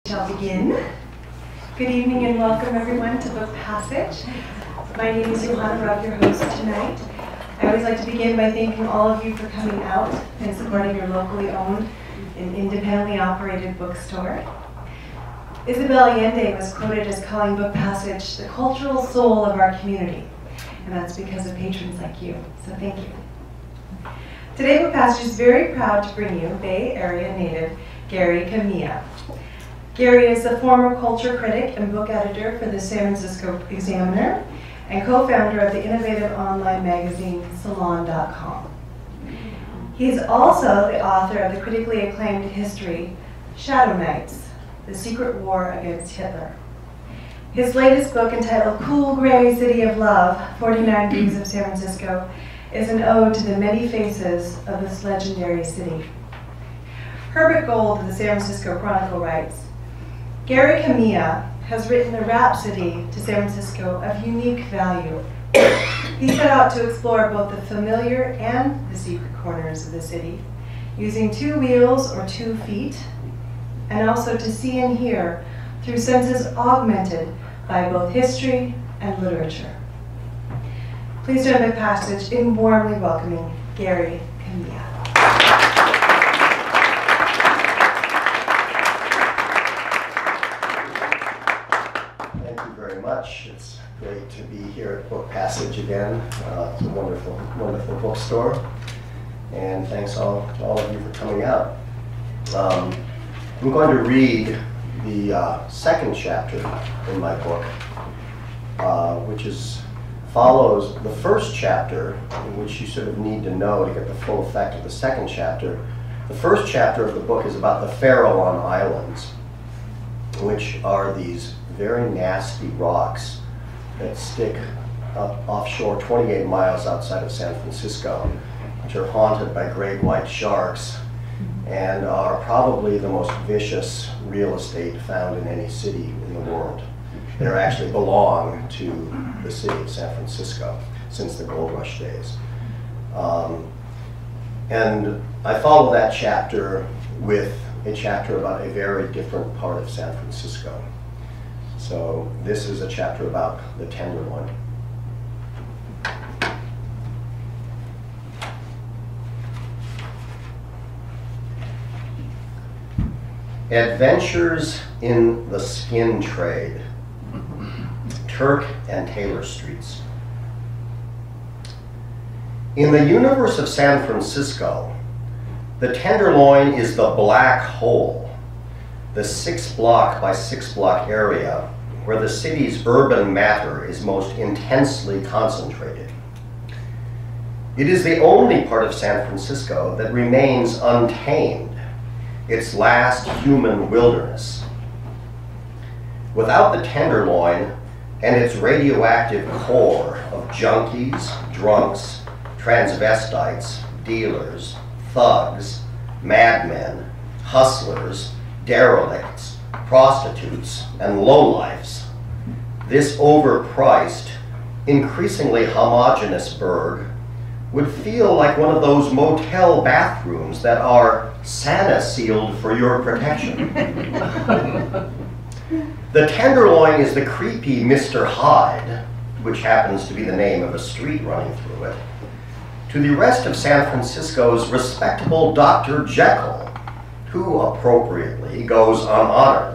Shall begin. Good evening and welcome everyone to Book Passage. My name is Johanna Rubb, your host tonight. I always like to begin by thanking all of you for coming out and supporting your locally owned and independently operated bookstore. Isabel Allende was quoted as calling Book Passage the cultural soul of our community, and that's because of patrons like you, so thank you. Today Book Passage is very proud to bring you Bay Area native Gary Kamiya. Gary is the former culture critic and book editor for the San Francisco Examiner and co-founder of the innovative online magazine Salon.com. He's also the author of the critically acclaimed history Shadow Knights, The Secret War Against Hitler. His latest book, entitled Cool Gray City of Love, 49 Views of San Francisco, is an ode to the many faces of this legendary city. Herbert Gold of the San Francisco Chronicle writes, Gary Kamiya has written a rhapsody to San Francisco of unique value. He set out to explore both the familiar and the secret corners of the city, using 2 wheels or 2 feet, and also to see and hear through senses augmented by both history and literature. Please join the passage in warmly welcoming Gary Kamiya. Much. It's great to be here at Book Passage again. It's a wonderful, wonderful bookstore. And thanks to all of you for coming out. I'm going to read the second chapter in my book, which follows the first chapter, in which you sort of need to know to get the full effect of the second chapter. The first chapter of the book is about the Farallon Islands, which are these very nasty rocks that stick up offshore 28 miles outside of San Francisco, which are haunted by great white sharks and are probably the most vicious real estate found in any city in the world. They actually belong to the city of San Francisco since the gold rush days. And I follow that chapter with a chapter about a very different part of San Francisco. So this is a chapter about the Tenderloin. Adventures in the Skin Trade, Turk and Taylor Streets. In the universe of San Francisco, the Tenderloin is the black hole, the 6-block by 6-block area where the city's urban matter is most intensely concentrated. It is the only part of San Francisco that remains untamed, its last human wilderness. Without the Tenderloin and its radioactive core of junkies, drunks, transvestites, dealers, thugs, madmen, hustlers, derelicts, prostitutes, and lowlifes, this overpriced, increasingly homogeneous burg would feel like one of those motel bathrooms that are Santa-sealed for your protection. The Tenderloin is the creepy Mr. Hyde, which happens to be the name of a street running through it, to the rest of San Francisco's respectable Dr. Jekyll, who appropriately goes unhonored,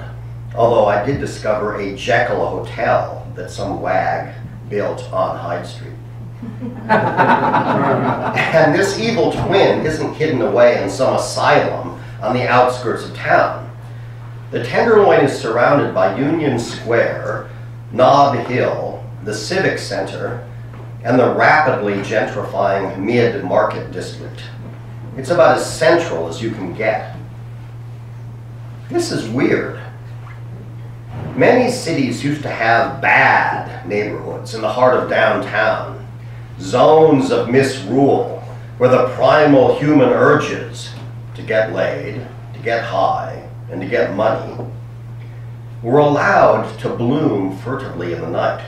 although I did discover a Jekyll hotel that some wag built on Hyde Street. And this evil twin isn't hidden away in some asylum on the outskirts of town. The Tenderloin is surrounded by Union Square, Nob Hill, the Civic Center, and the rapidly gentrifying Mid-Market District. It's about as central as you can get. This is weird. Many cities used to have bad neighborhoods in the heart of downtown, zones of misrule where the primal human urges to get laid, to get high, and to get money were allowed to bloom furtively in the night.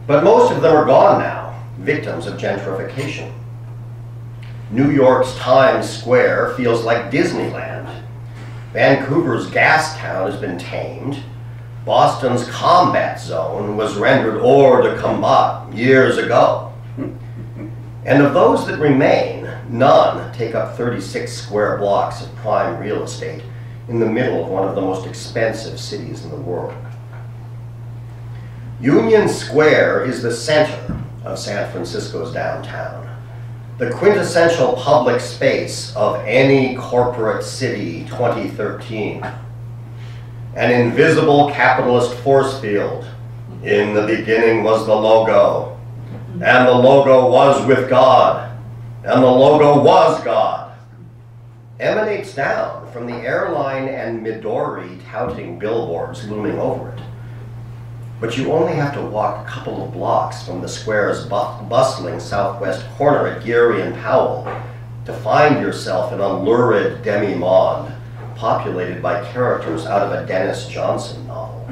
But most of them are gone now, victims of gentrification. New York's Times Square feels like Disneyland, Vancouver's gas town has been tamed. Boston's combat zone was rendered hors de combat years ago. And of those that remain, none take up 36 square blocks of prime real estate in the middle of one of the most expensive cities in the world. Union Square is the center of San Francisco's downtown, the quintessential public space of any corporate city 2013. An invisible capitalist force field. In the beginning was the logo, and the logo was with God, and the logo was God. Emanates down from the airline and Midori touting billboards looming over it. But you only have to walk a couple of blocks from the square's bustling southwest corner at Geary and Powell to find yourself in a lurid demi-monde populated by characters out of a Dennis Johnson novel.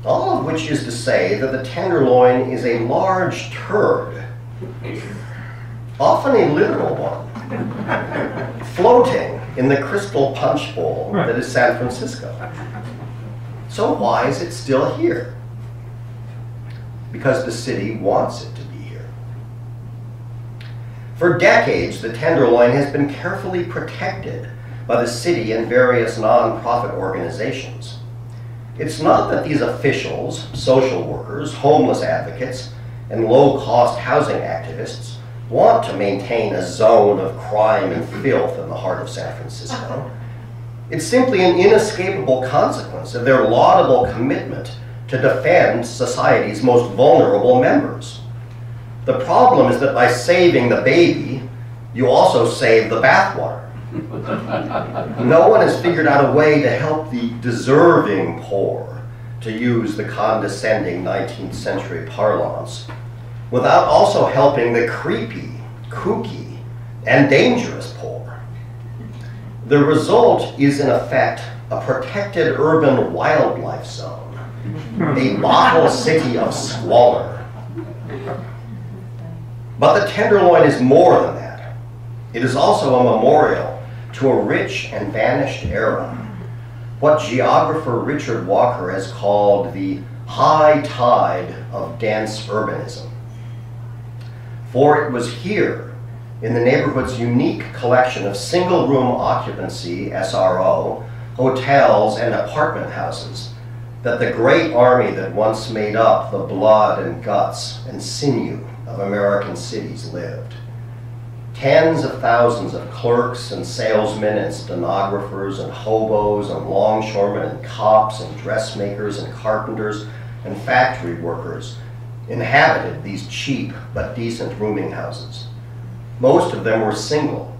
All of which is to say that the Tenderloin is a large turd, often a literal one, floating in the crystal punch bowl that is San Francisco. So why is it still here? Because the city wants it to be here. For decades, the Tenderloin has been carefully protected by the city and various non-profit organizations. It's not that these officials, social workers, homeless advocates, and low-cost housing activists want to maintain a zone of crime and filth in the heart of San Francisco. It's simply an inescapable consequence of their laudable commitment to defend society's most vulnerable members. The problem is that by saving the baby, you also save the bathwater. No one has figured out a way to help the deserving poor, to use the condescending 19th century parlance, without also helping the creepy, kooky, and dangerous poor. The result is, in effect, a protected urban wildlife zone, a bottle city of squalor. But the Tenderloin is more than that. It is also a memorial to a rich and vanished era, what geographer Richard Walker has called the high tide of dense urbanism. For it was here, in the neighborhood's unique collection of single-room occupancy, SRO, hotels, and apartment houses, that the great army that once made up the blood and guts and sinew of American cities lived. Tens of thousands of clerks and salesmen and stenographers and hobos and longshoremen and cops and dressmakers and carpenters and factory workers inhabited these cheap but decent rooming houses. Most of them were single.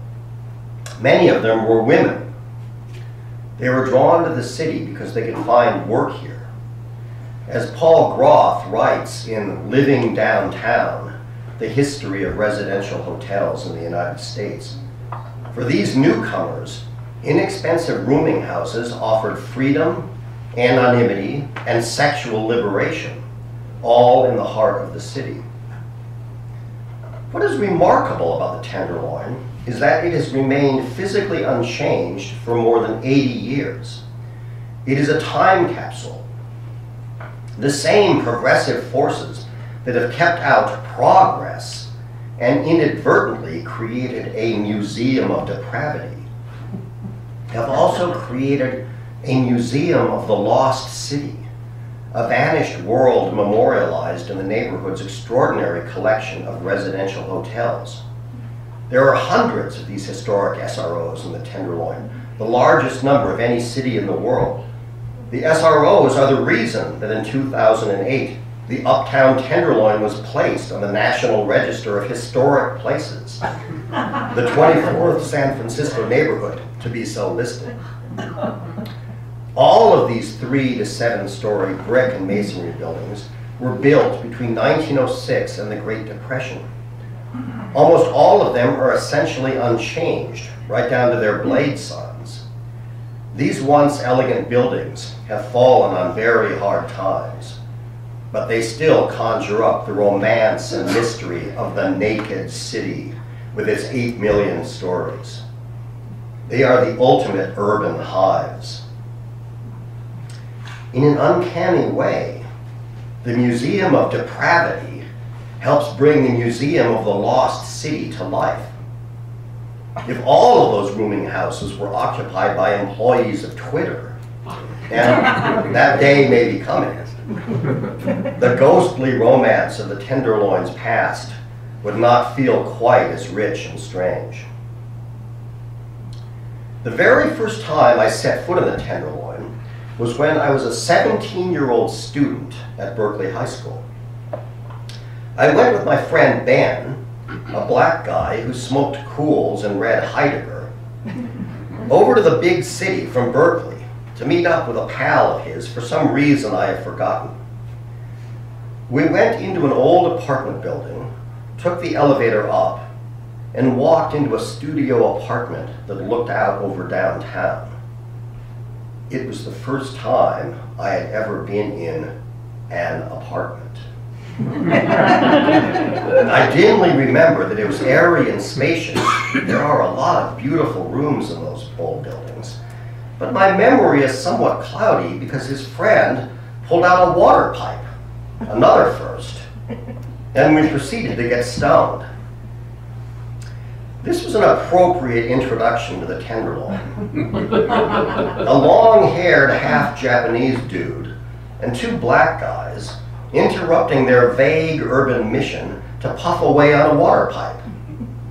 Many of them were women. They were drawn to the city because they could find work here. As Paul Groth writes in Living Downtown, The History of Residential Hotels in the United States, for these newcomers, inexpensive rooming houses offered freedom, anonymity, and sexual liberation, all in the heart of the city. What is remarkable about the Tenderloin is that it has remained physically unchanged for more than 80 years. It is a time capsule. The same progressive forces that have kept out progress and inadvertently created a museum of depravity have also created a museum of the lost city, a vanished world memorialized in the neighborhood's extraordinary collection of residential hotels. There are hundreds of these historic SROs in the Tenderloin, the largest number of any city in the world. The SROs are the reason that in 2008, the uptown Tenderloin was placed on the National Register of Historic Places, the 24th San Francisco neighborhood to be so listed. All of these 3 to 7-story brick and masonry buildings were built between 1906 and the Great Depression. Almost all of them are essentially unchanged, right down to their blade signs. These once elegant buildings have fallen on very hard times, but they still conjure up the romance and mystery of the naked city with its 8 million stories. They are the ultimate urban hives. In an uncanny way, the Museum of Depravity helps bring the Museum of the Lost City to life. If all of those rooming houses were occupied by employees of Twitter, and that day may be coming, the ghostly romance of the Tenderloin's past would not feel quite as rich and strange. The very first time I set foot in the Tenderloin was when I was a 17-year-old student at Berkeley High School. I went with my friend Ben, a black guy who smoked Cools and read Heidegger, over to the big city from Berkeley to meet up with a pal of his for some reason I have forgotten. We went into an old apartment building, took the elevator up, and walked into a studio apartment that looked out over downtown. It was the first time I had ever been in an apartment. I dimly remember that it was airy and spacious. There are a lot of beautiful rooms in those old buildings. But my memory is somewhat cloudy because his friend pulled out a water pipe, another first, and we proceeded to get stoned. This was an appropriate introduction to the Tenderloin. A long-haired, half-Japanese dude and two black guys interrupting their vague urban mission to puff away on a water pipe,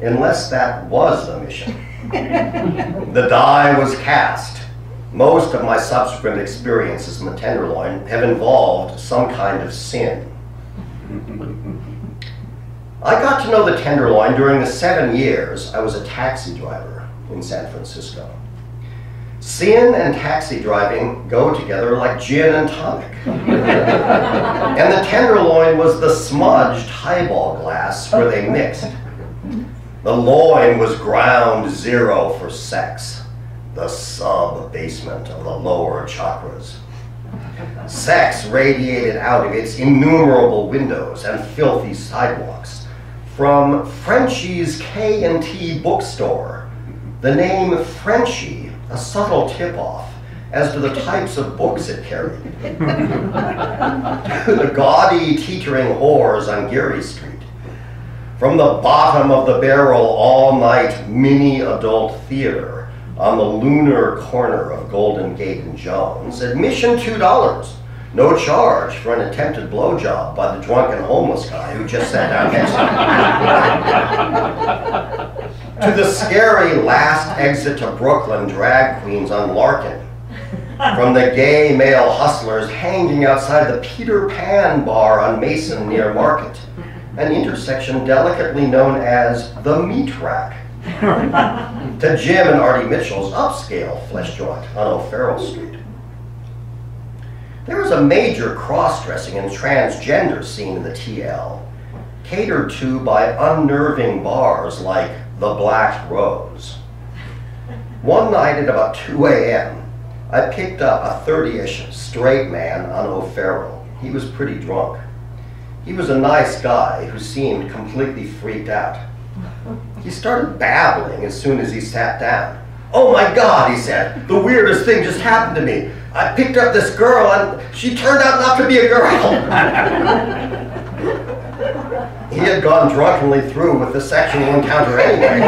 unless that was the mission. The die was cast. Most of my subsequent experiences in the Tenderloin have involved some kind of sin. I got to know the Tenderloin during the 7 years I was a taxi driver in San Francisco. Sin and taxi driving go together like gin and tonic. And the Tenderloin was the smudged highball glass where they mixed. The loin was ground zero for sex, the sub-basement of the lower chakras. Sex radiated out of its innumerable windows and filthy sidewalks. From Frenchie's K&T bookstore, the name Frenchie, a subtle tip-off as to the types of books it carried, to the gaudy, teetering whores on Geary Street. From the bottom of the barrel all-night mini-adult theater on the lunar corner of Golden Gate and Jones, admission $2. No charge for an attempted blowjob by the drunken homeless guy who just sat down next to me. To the scary last exit to Brooklyn drag queens on Larkin. From the gay male hustlers hanging outside the Peter Pan bar on Mason near Market, an intersection delicately known as the Meat Rack. To Jim and Artie Mitchell's upscale flesh joint on O'Farrell Street. There was a major cross-dressing and transgender scene in the TL, catered to by unnerving bars like the Black Rose. One night at about 2 a.m., I picked up a 30-ish straight man on O'Farrell. He was pretty drunk. He was a nice guy who seemed completely freaked out. He started babbling as soon as he sat down. "Oh my God," he said, "the weirdest thing just happened to me. I picked up this girl and she turned out not to be a girl." He had gone drunkenly through with the sexual encounter anyway.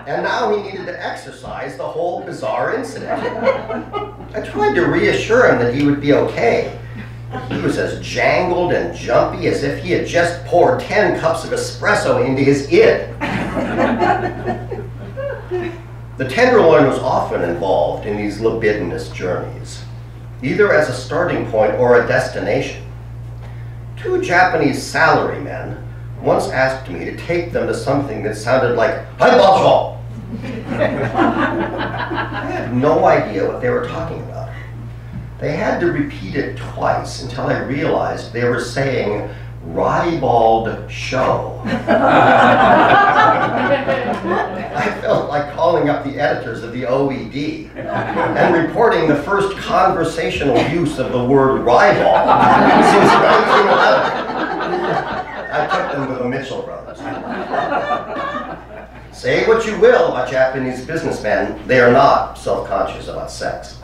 And now he needed to exercise the whole bizarre incident. I tried to reassure him that he would be okay. He was as jangled and jumpy as if he had just poured 10 cups of espresso into his id. The Tenderloin was often involved in these libidinous journeys, either as a starting point or a destination. 2 Japanese salarymen once asked me to take them to something that sounded like "Hibacho." I had no idea what they were talking about. They had to repeat it twice until I realized they were saying "ribald show." I felt like calling up the editors of the OED and reporting the first conversational use of the word ribald since 1911. I took them to the Mitchell brothers. Say what you will about Japanese businessmen, they are not self-conscious about sex.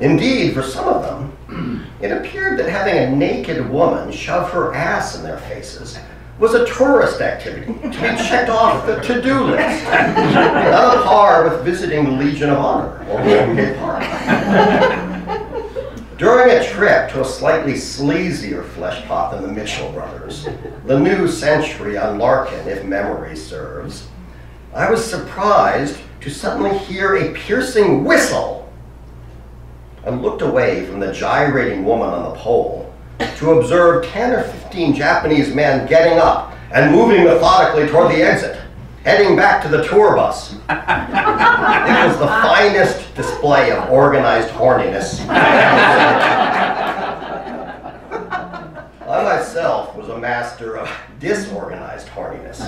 Indeed, for some of them, it appeared that having a naked woman shove her ass in their faces was a tourist activity to be checked off the to-do list, on a par with visiting the Legion of Honor or Golden Gate Park. During a trip to a slightly sleazier flesh pot than the Mitchell brothers, the new century on Larkin, if memory serves, I was surprised to suddenly hear a piercing whistle. I looked away from the gyrating woman on the pole to observe 10 or 15 Japanese men getting up and moving methodically toward the exit, heading back to the tour bus. It was the finest display of organized horniness. I myself was a master of disorganized horniness.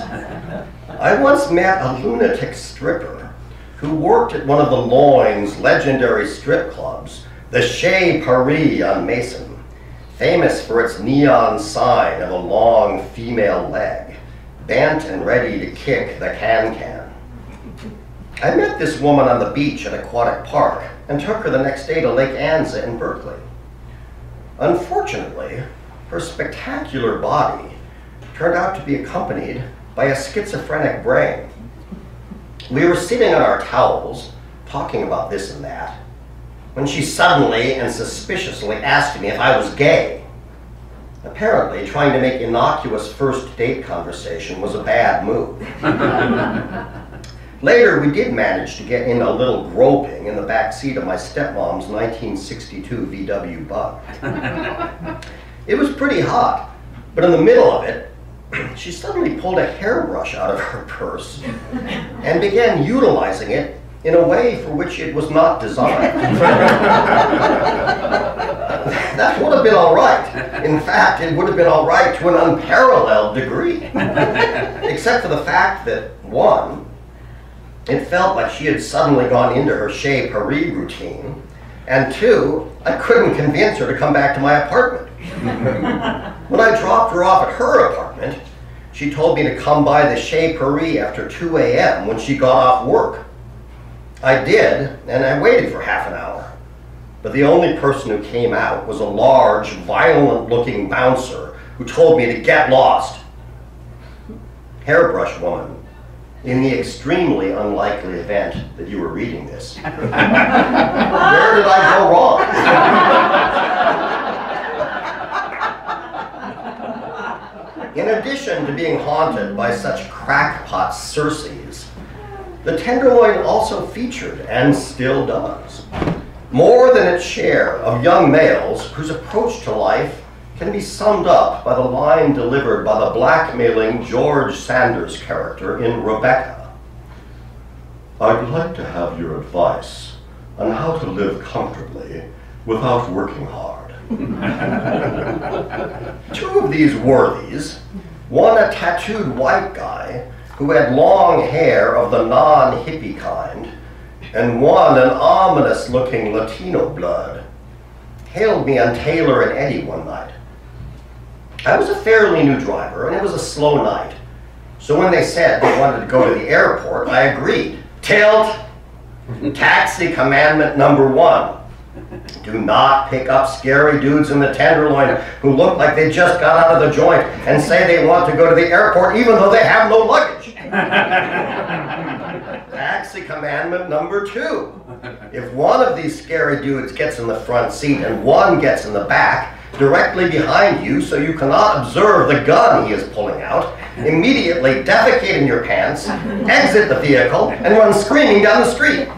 I once met a lunatic stripper who worked at one of the Loins' legendary strip clubs, the Chez Paris on Mason, famous for its neon sign of a long female leg, bent and ready to kick the can-can. I met this woman on the beach at Aquatic Park and took her the next day to Lake Anza in Berkeley. Unfortunately, her spectacular body turned out to be accompanied by a schizophrenic brain. We were sitting on our towels, talking about this and that, when she suddenly and suspiciously asked me if I was gay. Apparently, trying to make innocuous first date conversation was a bad move. Later, we did manage to get in a little groping in the back seat of my stepmom's 1962 VW Bug. It was pretty hot, but in the middle of it, she suddenly pulled a hairbrush out of her purse and began utilizing it in a way for which it was not designed. That would have been all right. In fact, it would have been all right to an unparalleled degree. Except for the fact that, one, it felt like she had suddenly gone into her Chez Paris routine, and two, I couldn't convince her to come back to my apartment. When I dropped her off at her apartment, she told me to come by the Chez Paris after 2 a.m. when she got off work. I did, and I waited for half an hour. But the only person who came out was a large, violent-looking bouncer who told me to get lost. Hairbrush woman, in the extremely unlikely event that you were reading this, where did I go wrong? In addition to being haunted by such crackpot Circes, the Tenderloin also featured, and still does, more than its share of young males whose approach to life can be summed up by the line delivered by the blackmailing George Sanders character in Rebecca. I'd like to have your advice on how to live comfortably without working hard. Two of these worthies, one a tattooed white guy who had long hair of the non-hippie kind, and one an ominous-looking Latino blood, hailed me on Taylor and Eddy one night. I was a fairly new driver, and it was a slow night. So when they said they wanted to go to the airport, I agreed. Tilt! Taxi commandment number 1. Do not pick up scary dudes in the Tenderloin who look like they just got out of the joint and say they want to go to the airport even though they have no luggage. Taxi commandment number 2. If one of these scary dudes gets in the front seat and one gets in the back, directly behind you so you cannot observe the gun he is pulling out, immediately defecate in your pants, exit the vehicle, and run screaming down the street.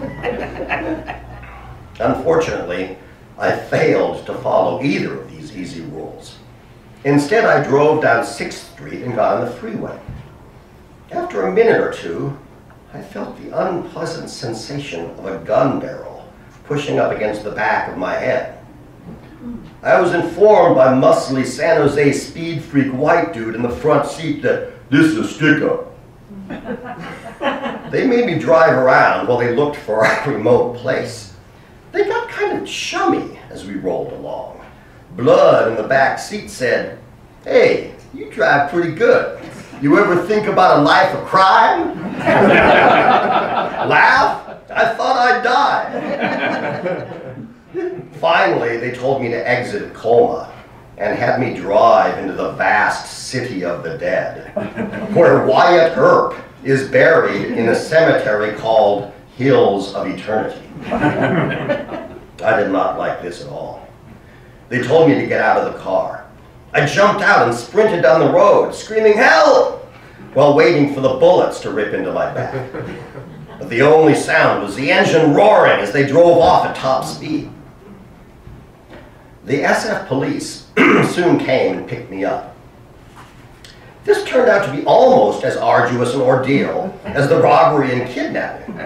Unfortunately, I failed to follow either of these easy rules. Instead, I drove down 6th Street and got on the freeway. After a minute or two, I felt the unpleasant sensation of a gun barrel pushing up against the back of my head. I was informed by muscly San Jose speed freak white dude in the front seat that this is a stick-up. They made me drive around while they looked for a remote place. They got kind of chummy as we rolled along. Blood in the back seat said, "Hey, you drive pretty good." You ever think about a life of crime? Laugh? I thought I'd die. Finally, they told me to exit Colma and had me drive into the vast city of the dead, where Wyatt Earp is buried in a cemetery called Hills of Eternity. I did not like this at all. They told me to get out of the car. I jumped out and sprinted down the road, screaming, "Help!" while waiting for the bullets to rip into my back. But the only sound was the engine roaring as they drove off at top speed. The SF police soon came and picked me up. This turned out to be almost as arduous an ordeal as the robbery and kidnapping,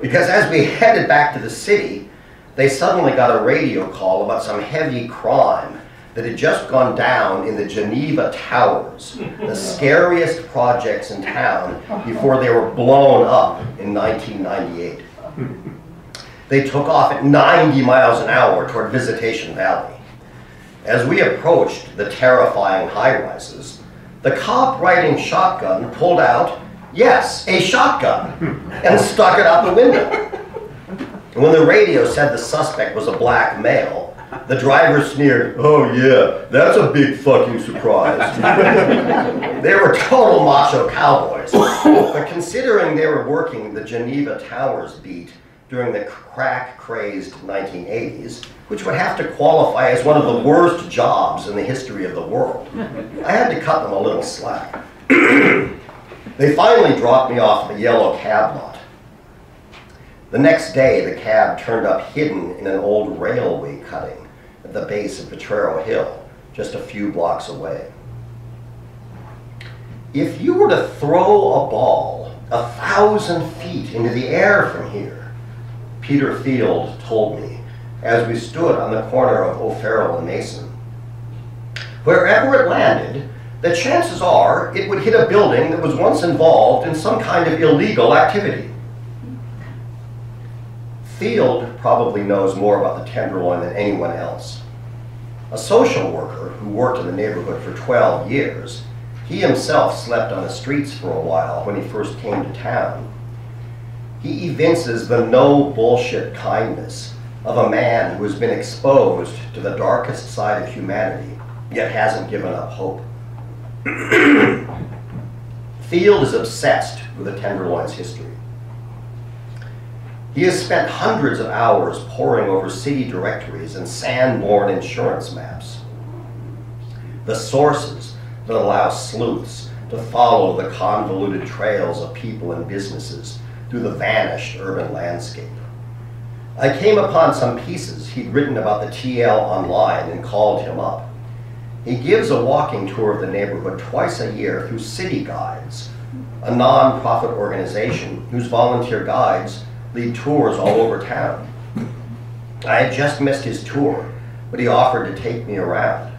because as we headed back to the city, they suddenly got a radio call about some heavy crime that had just gone down in the Geneva Towers, the scariest projects in town before they were blown up in 1998. They took off at 90 miles an hour toward Visitation Valley. As we approached the terrifying high-rises, the cop riding shotgun pulled out, yes, a shotgun, and stuck it out the window. And when the radio said the suspect was a black male, the driver sneered, "Oh yeah, that's a big fucking surprise." They were total macho cowboys, but considering they were working the Geneva Towers beat during the crack-crazed 1980s, which would have to qualify as one of the worst jobs in the history of the world, I had to cut them a little slack. They finally dropped me off the yellow cab lot. The next day, the cab turned up hidden in an old railway cutting at the base of Potrero Hill, just a few blocks away. If you were to throw a ball 1,000 feet into the air from here, Peter Field told me as we stood on the corner of O'Farrell and Mason, wherever it landed, the chances are it would hit a building that was once involved in some kind of illegal activity. Field probably knows more about the Tenderloin than anyone else. A social worker who worked in the neighborhood for 12 years, he himself slept on the streets for a while when he first came to town. He evinces the no bullshit kindness of a man who has been exposed to the darkest side of humanity, yet hasn't given up hope. Field is obsessed with the Tenderloin's history. He has spent hundreds of hours poring over city directories and sand-borne insurance maps. The sources that allow sleuths to follow the convoluted trails of people and businesses through the vanished urban landscape. I came upon some pieces he'd written about the TL online and called him up. He gives a walking tour of the neighborhood twice a year through City Guides, a non-profit organization whose volunteer guides lead tours all over town. I had just missed his tour, but he offered to take me around.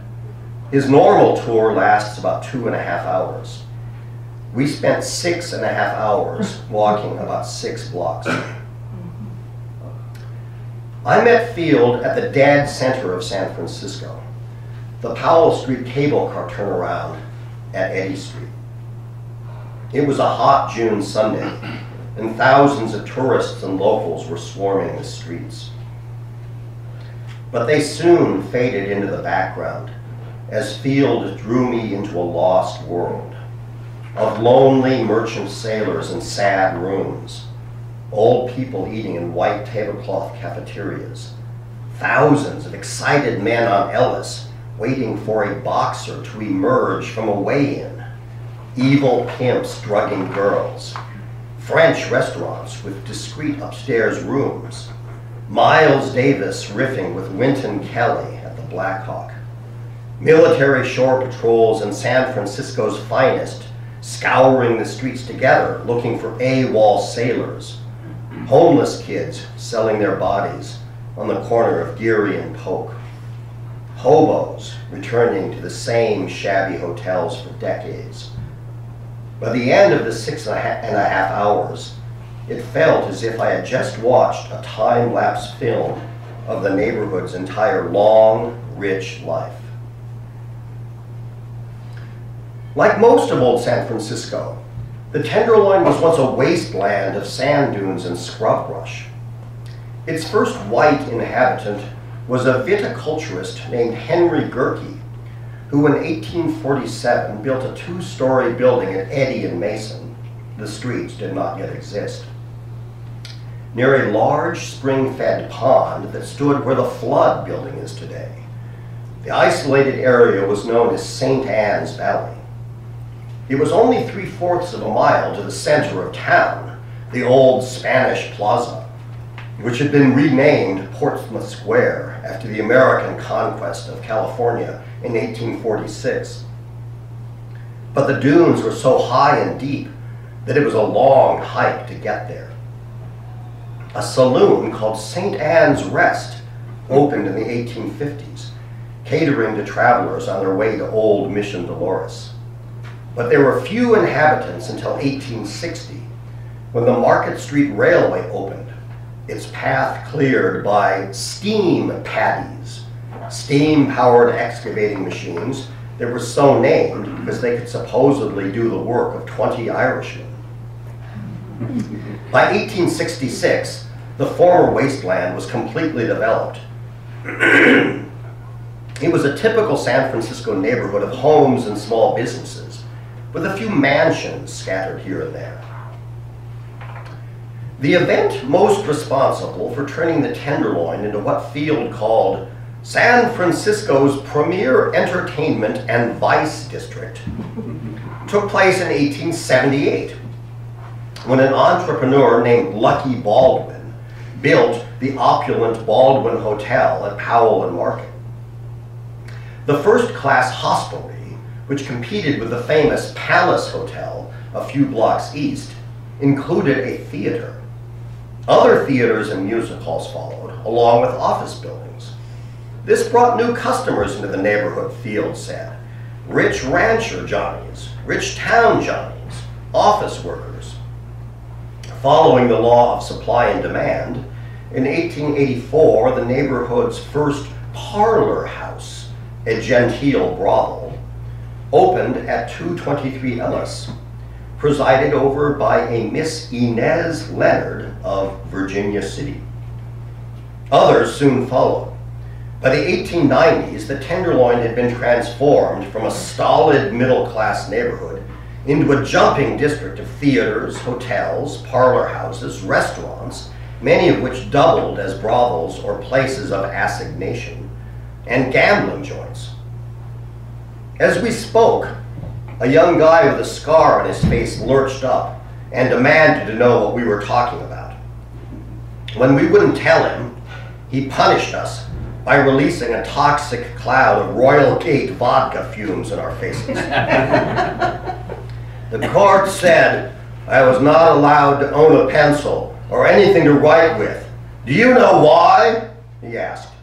His normal tour lasts about 2.5 hours. We spent 6.5 hours walking about 6 blocks. I met Field at the dead center of San Francisco, the Powell Street cable car turnaround at Eddy Street. It was a hot June Sunday, and thousands of tourists and locals were swarming the streets. But they soon faded into the background as Field drew me into a lost world of lonely merchant sailors in sad rooms, old people eating in white tablecloth cafeterias, thousands of excited men on Ellis waiting for a boxer to emerge from a weigh-in, evil pimps drugging girls, French restaurants with discreet upstairs rooms, Miles Davis riffing with Wynton Kelly at the Blackhawk, military shore patrols in San Francisco's finest scouring the streets together looking for AWOL sailors, homeless kids selling their bodies on the corner of Geary and Polk, hobos returning to the same shabby hotels for decades. By the end of the 6.5 hours, it felt as if I had just watched a time-lapse film of the neighborhood's entire long, rich life. Like most of old San Francisco, the Tenderloin was once a wasteland of sand dunes and scrub brush. Its first white inhabitant was a viticulturist named Henry Gerke, who in 1847 built a two-story building at Eddy and Mason. The streets did not yet exist, near a large spring-fed pond that stood where the Flood building is today. The isolated area was known as St. Anne's Valley. It was only 3/4 of a mile to the center of town, the old Spanish Plaza, which had been renamed Portsmouth Square after the American conquest of California in 1846. But the dunes were so high and deep that it was a long hike to get there. A saloon called St. Anne's Rest opened in the 1850s, catering to travelers on their way to Old Mission Dolores. But there were few inhabitants until 1860, when the Market Street Railway opened, its path cleared by steam paddies, steam-powered excavating machines that were so named because they could supposedly do the work of 20 Irishmen. By 1866, the former wasteland was completely developed. It was a typical San Francisco neighborhood of homes and small businesses, with a few mansions scattered here and there. The event most responsible for turning the Tenderloin into what Field called San Francisco's premier entertainment and vice district took place in 1878, when an entrepreneur named Lucky Baldwin built the opulent Baldwin Hotel at Powell and Market. The first-class hostelry, which competed with the famous Palace Hotel a few blocks east, included a theater. Other theaters and music halls followed, along with office buildings. This brought new customers into the neighborhood, Field said. Rich rancher Johnnies, rich town Johnnies, office workers. Following the law of supply and demand, in 1884, the neighborhood's first parlor house, a genteel brothel, opened at 223 Ellis, presided over by a Miss Inez Leonard of Virginia City. Others soon followed. By the 1890s, the Tenderloin had been transformed from a stolid middle-class neighborhood into a jumping district of theaters, hotels, parlor houses, restaurants, many of which doubled as brothels or places of assignation, and gambling joints. As we spoke, a young guy with a scar on his face lurched up and demanded to know what we were talking about. When we wouldn't tell him, he punished us by releasing a toxic cloud of Royal Gate vodka fumes in our faces. The court said I was not allowed to own a pencil or anything to write with. Do you know why? He asked.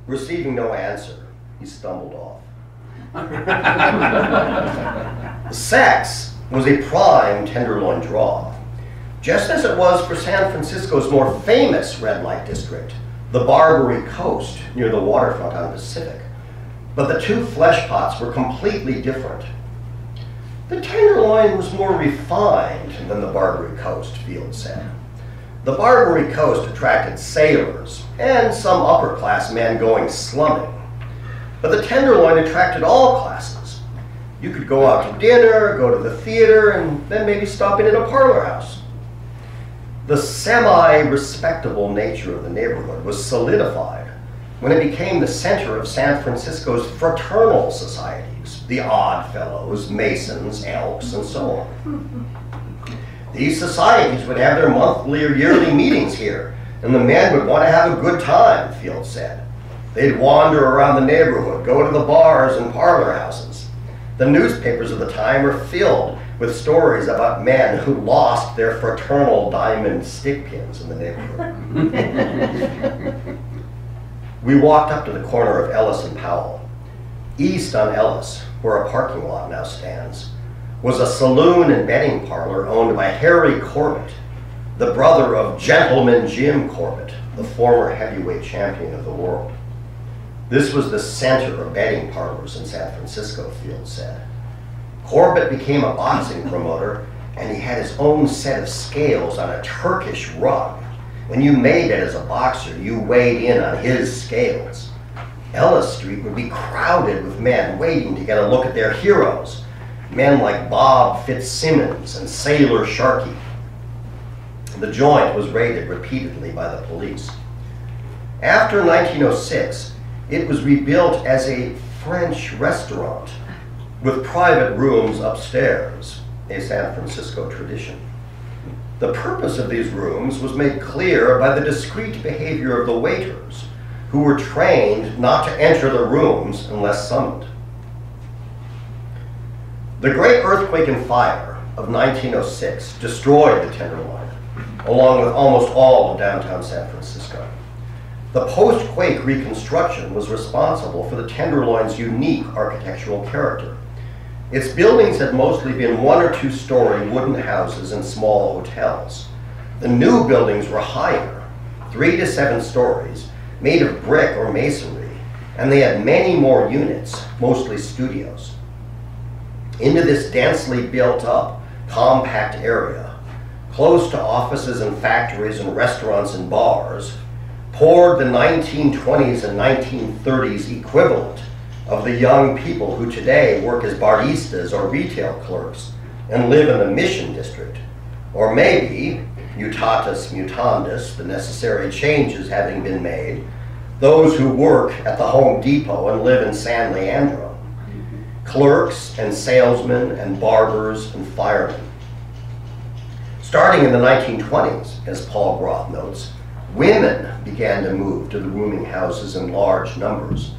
Receiving no answer, he stumbled off. Sex was a prime Tenderloin draw, just as it was for San Francisco's more famous red light district, the Barbary Coast near the waterfront on Pacific. But the two flesh pots were completely different. The Tenderloin was more refined than the Barbary Coast, Field said. The Barbary Coast attracted sailors and some upper-class men going slumming. But the Tenderloin attracted all classes. You could go out to dinner, go to the theater, and then maybe stop in at a parlor house. The semi-respectable nature of the neighborhood was solidified when it became the center of San Francisco's fraternal societies, the Odd Fellows, Masons, Elks, and so on. These societies would have their monthly or yearly meetings here, and the men would want to have a good time, Field said. They'd wander around the neighborhood, go to the bars and parlor houses. The newspapers of the time were filled with stories about men who lost their fraternal diamond stick pins in the neighborhood. We walked up to the corner of Ellis and Powell. East on Ellis, where a parking lot now stands, was a saloon and betting parlor owned by Harry Corbett, the brother of Gentleman Jim Corbett, the former heavyweight champion of the world. This was the center of betting parlors in San Francisco, Field said. Corbett became a boxing promoter, and he had his own set of scales on a Turkish rug. When you made it as a boxer, you weighed in on his scales. Ellis Street would be crowded with men waiting to get a look at their heroes, men like Bob Fitzsimmons and Sailor Sharkey. The joint was raided repeatedly by the police. After 1906, it was rebuilt as a French restaurant with private rooms upstairs, a San Francisco tradition. The purpose of these rooms was made clear by the discreet behavior of the waiters, who were trained not to enter the rooms unless summoned. The great earthquake and fire of 1906 destroyed the Tenderloin, along with almost all of downtown San Francisco. The post-quake reconstruction was responsible for the Tenderloin's unique architectural character. Its buildings had mostly been 1 or 2 story wooden houses and small hotels. The new buildings were higher, 3 to 7 stories, made of brick or masonry, and they had many more units, mostly studios. Into this densely built up, compact area, close to offices and factories and restaurants and bars, poured the 1920s and 1930s equivalent of the young people who today work as baristas or retail clerks and live in the Mission District. Or maybe, mutatis mutandis, the necessary changes having been made, those who work at the Home Depot and live in San Leandro. Clerks and salesmen and barbers and firemen. Starting in the 1920s, as Paul Groth notes, women began to move to the rooming houses in large numbers.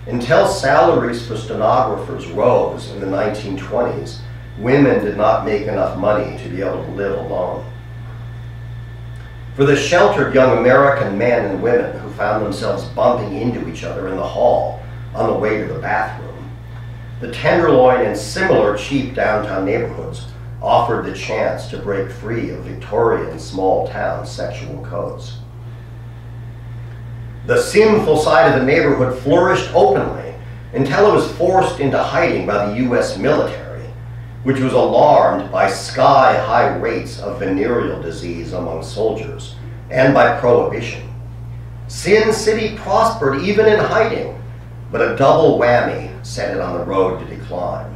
Until salaries for stenographers rose in the 1920s, women did not make enough money to be able to live alone. For the sheltered young American men and women who found themselves bumping into each other in the hall on the way to the bathroom, the Tenderloin and similar cheap downtown neighborhoods offered the chance to break free of Victorian small-town sexual codes. The sinful side of the neighborhood flourished openly until it was forced into hiding by the U.S. military, which was alarmed by sky-high rates of venereal disease among soldiers and by prohibition. Sin City prospered even in hiding, but a double whammy set it on the road to decline.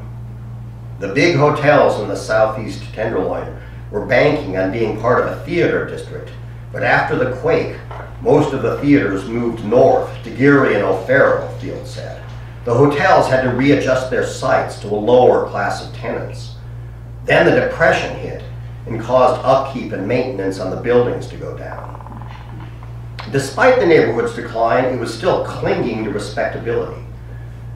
The big hotels in the southeast Tenderloin were banking on being part of a theater district, but after the quake, most of the theaters moved north to Geary and O'Farrell, Field said. The hotels had to readjust their sites to a lower class of tenants. Then the Depression hit and caused upkeep and maintenance on the buildings to go down. Despite the neighborhood's decline, it was still clinging to respectability.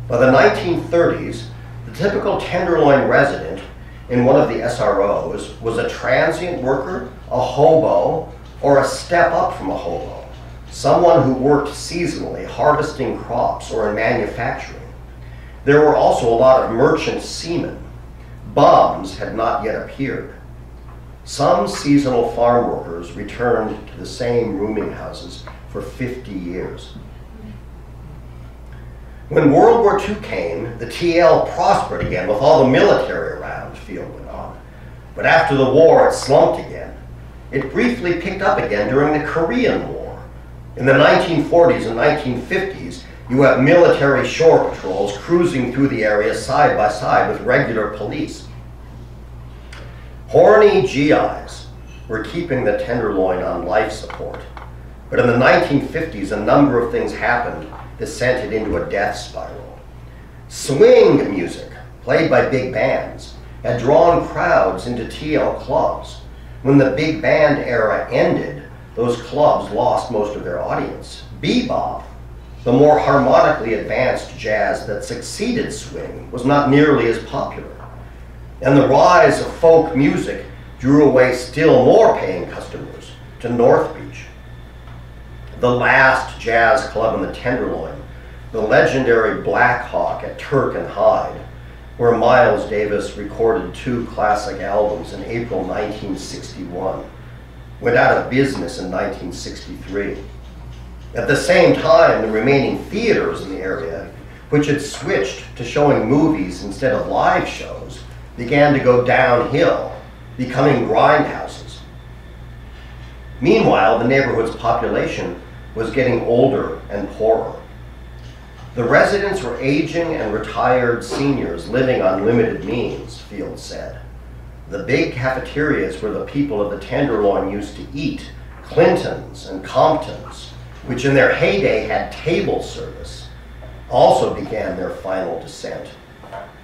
By the 1930s, the typical Tenderloin resident in one of the SROs was a transient worker, a hobo, or a step up from a hobo, someone who worked seasonally, harvesting crops or in manufacturing. There were also a lot of merchant seamen. Bums had not yet appeared. Some seasonal farm workers returned to the same rooming houses for 50 years. When World War II came, the TL prospered again with all the military around, Field went on. But after the war, it slumped again. It briefly picked up again during the Korean War. In the 1940s and 1950s, you have military shore patrols cruising through the area side by side with regular police. Horny GIs were keeping the Tenderloin on life support. But in the 1950s, a number of things happened that sent it into a death spiral. Swing music, played by big bands, had drawn crowds into TL clubs. When the big band era ended, those clubs lost most of their audience. Bebop, the more harmonically advanced jazz that succeeded swing, was not nearly as popular. And the rise of folk music drew away still more paying customers to North Beach. The last jazz club in the Tenderloin, the legendary Black Hawk at Turk and Hyde, where Miles Davis recorded 2 classic albums in April 1961, went out of business in 1963. At the same time, the remaining theaters in the area, which had switched to showing movies instead of live shows, began to go downhill, becoming grindhouses. Meanwhile, the neighborhood's population was getting older and poorer. The residents were aging and retired seniors living on limited means, Field said. The big cafeterias where the people of the Tenderloin used to eat, Clinton's and Compton's, which in their heyday had table service, also began their final descent.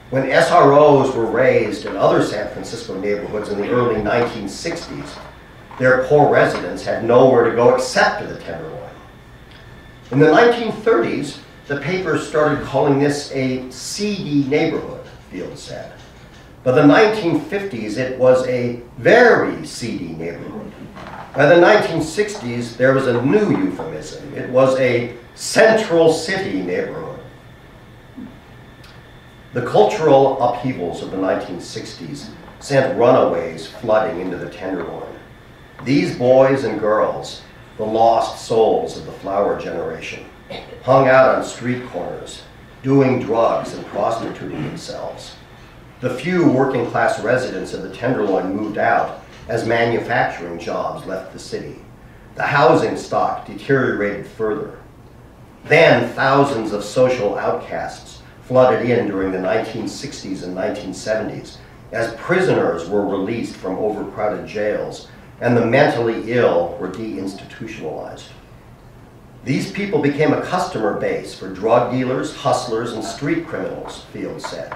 When SROs were raised in other San Francisco neighborhoods in the early 1960s, their poor residents had nowhere to go except to the Tenderloin. In the 1930s, the papers started calling this a seedy neighborhood, Field said. By the 1950s, it was a very seedy neighborhood. By the 1960s, there was a new euphemism. It was a central city neighborhood. The cultural upheavals of the 1960s sent runaways flooding into the Tenderloin. These boys and girls, the lost souls of the flower generation, hung out on street corners, doing drugs and prostituting themselves. The few working-class residents of the Tenderloin moved out as manufacturing jobs left the city. The housing stock deteriorated further. Then thousands of social outcasts flooded in during the 1960s and 1970s as prisoners were released from overcrowded jails and the mentally ill were deinstitutionalized. These people became a customer base for drug dealers, hustlers, and street criminals, Field said.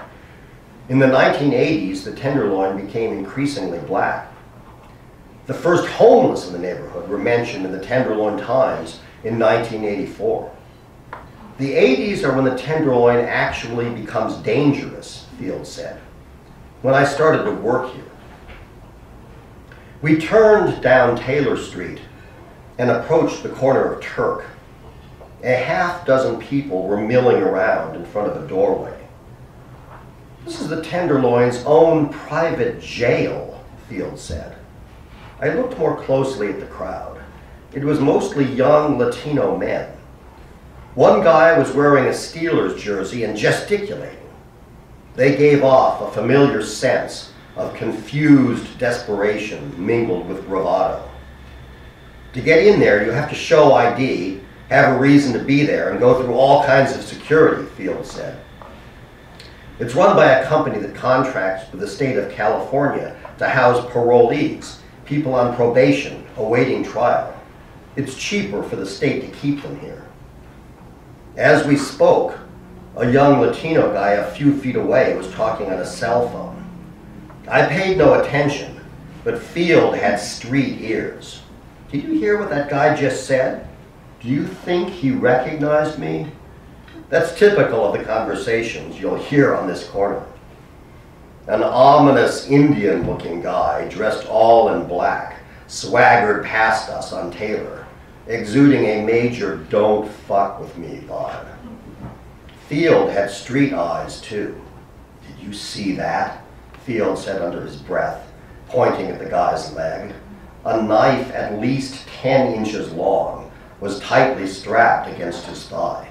In the 1980s, the Tenderloin became increasingly black. The first homeless in the neighborhood were mentioned in the Tenderloin Times in 1984. The 80s are when the Tenderloin actually becomes dangerous, Field said, when I started to work here. We turned down Taylor Street and approached the corner of Turk. A half-dozen people were milling around in front of a doorway. This is the Tenderloin's own private jail, Field said. I looked more closely at the crowd. It was mostly young Latino men. One guy was wearing a Steelers jersey and gesticulating. They gave off a familiar sense of confused desperation mingled with bravado. To get in there, you have to show ID, have a reason to be there, and go through all kinds of security, Field said. It's run by a company that contracts with the state of California to house parolees, people on probation, awaiting trial. It's cheaper for the state to keep them here. As we spoke, a young Latino guy a few feet away was talking on a cell phone. I paid no attention, but Field had street ears. Did you hear what that guy just said? Do you think he recognized me? That's typical of the conversations you'll hear on this corner. An ominous Indian-looking guy, dressed all in black, swaggered past us on Taylor, exuding a major "don't fuck with me" vibe. Field had street eyes, too. Did you see that? Field said under his breath, pointing at the guy's leg. A knife at least 10 inches long was tightly strapped against his thigh.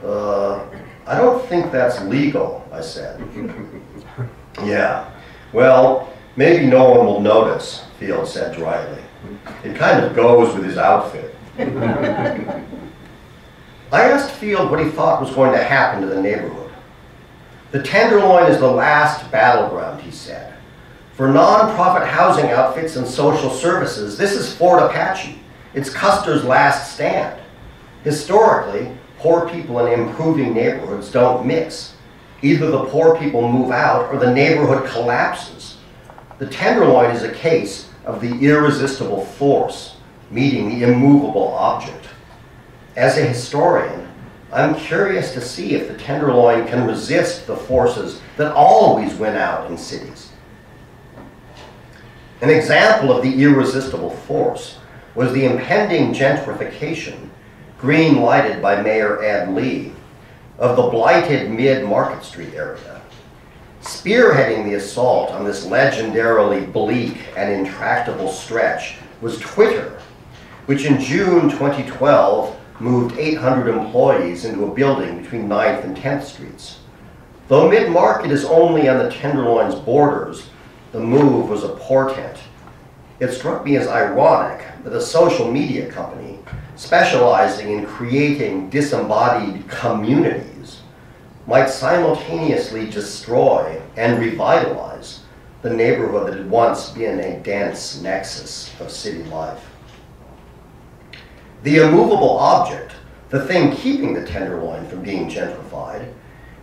I don't think that's legal, I said. Yeah, well, maybe no one will notice, Field said dryly. It kind of goes with his outfit. I asked Field what he thought was going to happen to the neighborhood. The Tenderloin is the last battleground, he said. For nonprofit housing outfits and social services, this is Fort Apache. It's Custer's last stand. Historically, poor people in improving neighborhoods don't mix. Either the poor people move out or the neighborhood collapses. The Tenderloin is a case of the irresistible force meeting the immovable object. As a historian, I'm curious to see if the Tenderloin can resist the forces that always win out in cities. An example of the irresistible force was the impending gentrification, green-lighted by Mayor Ed Lee, of the blighted mid-Market Street area. Spearheading the assault on this legendarily bleak and intractable stretch was Twitter, which in June 2012 moved 800 employees into a building between 9th and 10th Streets. Though mid-market is only on the Tenderloin's borders, the move was a portent. It struck me as ironic that a social media company specializing in creating disembodied communities might simultaneously destroy and revitalize the neighborhood that had once been a dense nexus of city life. The immovable object, the thing keeping the Tenderloin from being gentrified,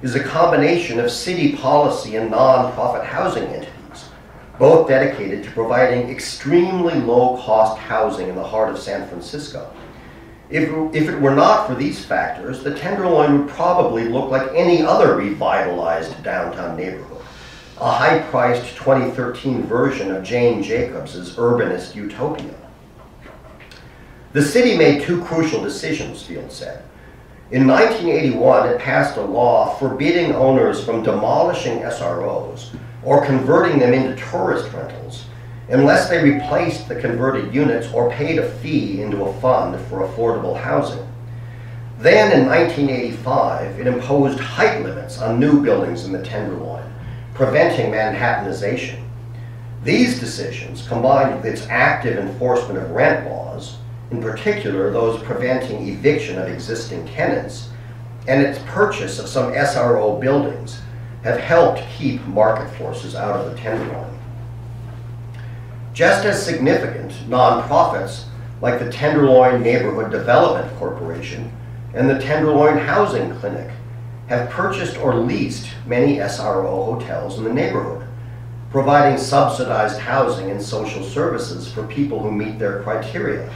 is a combination of city policy and non-profit housing entities, both dedicated to providing extremely low-cost housing in the heart of San Francisco. If it were not for these factors, the Tenderloin would probably look like any other revitalized downtown neighborhood, a high-priced 2013 version of Jane Jacobs' urbanist utopia. The city made two crucial decisions, Field said. In 1981, it passed a law forbidding owners from demolishing SROs or converting them into tourist rentals unless they replaced the converted units or paid a fee into a fund for affordable housing. Then in 1985, it imposed height limits on new buildings in the Tenderloin, preventing Manhattanization. These decisions, combined with its active enforcement of rent laws, in particular those preventing eviction of existing tenants, and its purchase of some SRO buildings, have helped keep market forces out of the Tenderloin. Just as significant, nonprofits like the Tenderloin Neighborhood Development Corporation and the Tenderloin Housing Clinic have purchased or leased many SRO hotels in the neighborhood, providing subsidized housing and social services for people who meet their criteria,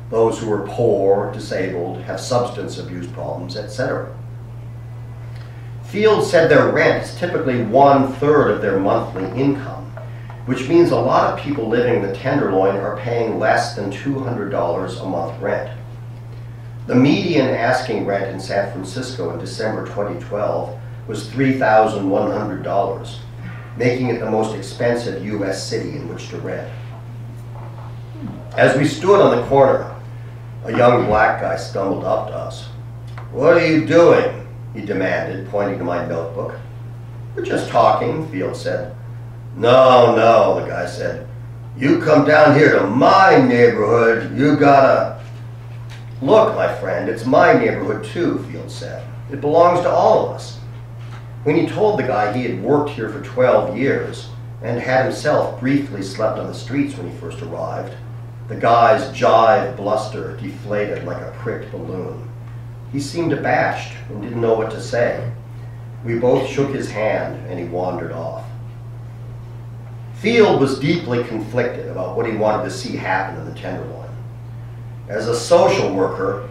those who are poor, disabled, have substance abuse problems, etc. Field said their rent is typically 1/3 of their monthly income, which means a lot of people living in the Tenderloin are paying less than $200 a month rent. The median asking rent in San Francisco in December 2012 was $3,100, making it the most expensive U.S. city in which to rent. As we stood on the corner, a young black guy stumbled up to us. "What are you doing?" he demanded, pointing to my notebook. "We're just talking," Field said. "No, no," the guy said. "You come down here to my neighborhood, you gotta..." "Look, my friend, it's my neighborhood too," Field said. "It belongs to all of us." When he told the guy he had worked here for 12 years and had himself briefly slept on the streets when he first arrived, the guy's jive bluster deflated like a pricked balloon. He seemed abashed and didn't know what to say. We both shook his hand and he wandered off. Field was deeply conflicted about what he wanted to see happen in the Tenderloin. "As a social worker,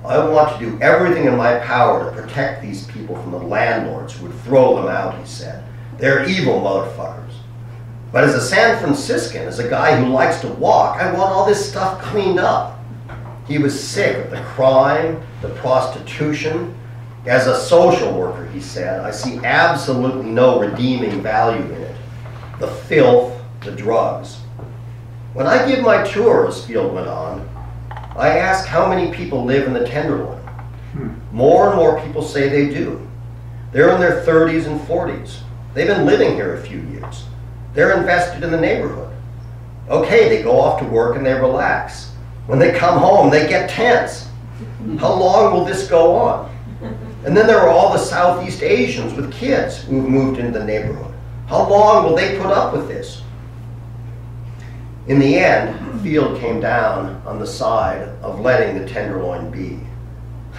I want to do everything in my power to protect these people from the landlords who would throw them out," he said. "They're evil motherfuckers. But as a San Franciscan, as a guy who likes to walk, I want all this stuff cleaned up." He was sick of the crime, the prostitution. "As a social worker," he said, "I see absolutely no redeeming value in it. The filth, the drugs." "When I give my tours," Field went on, "I ask how many people live in the Tenderloin. More and more people say they do. They're in their 30s and 40s. They've been living here a few years. They're invested in the neighborhood. Okay, they go off to work and they relax. When they come home, they get tense. How long will this go on? And then there are all the Southeast Asians with kids who've moved into the neighborhood. How long will they put up with this?" In the end, Field came down on the side of letting the Tenderloin be.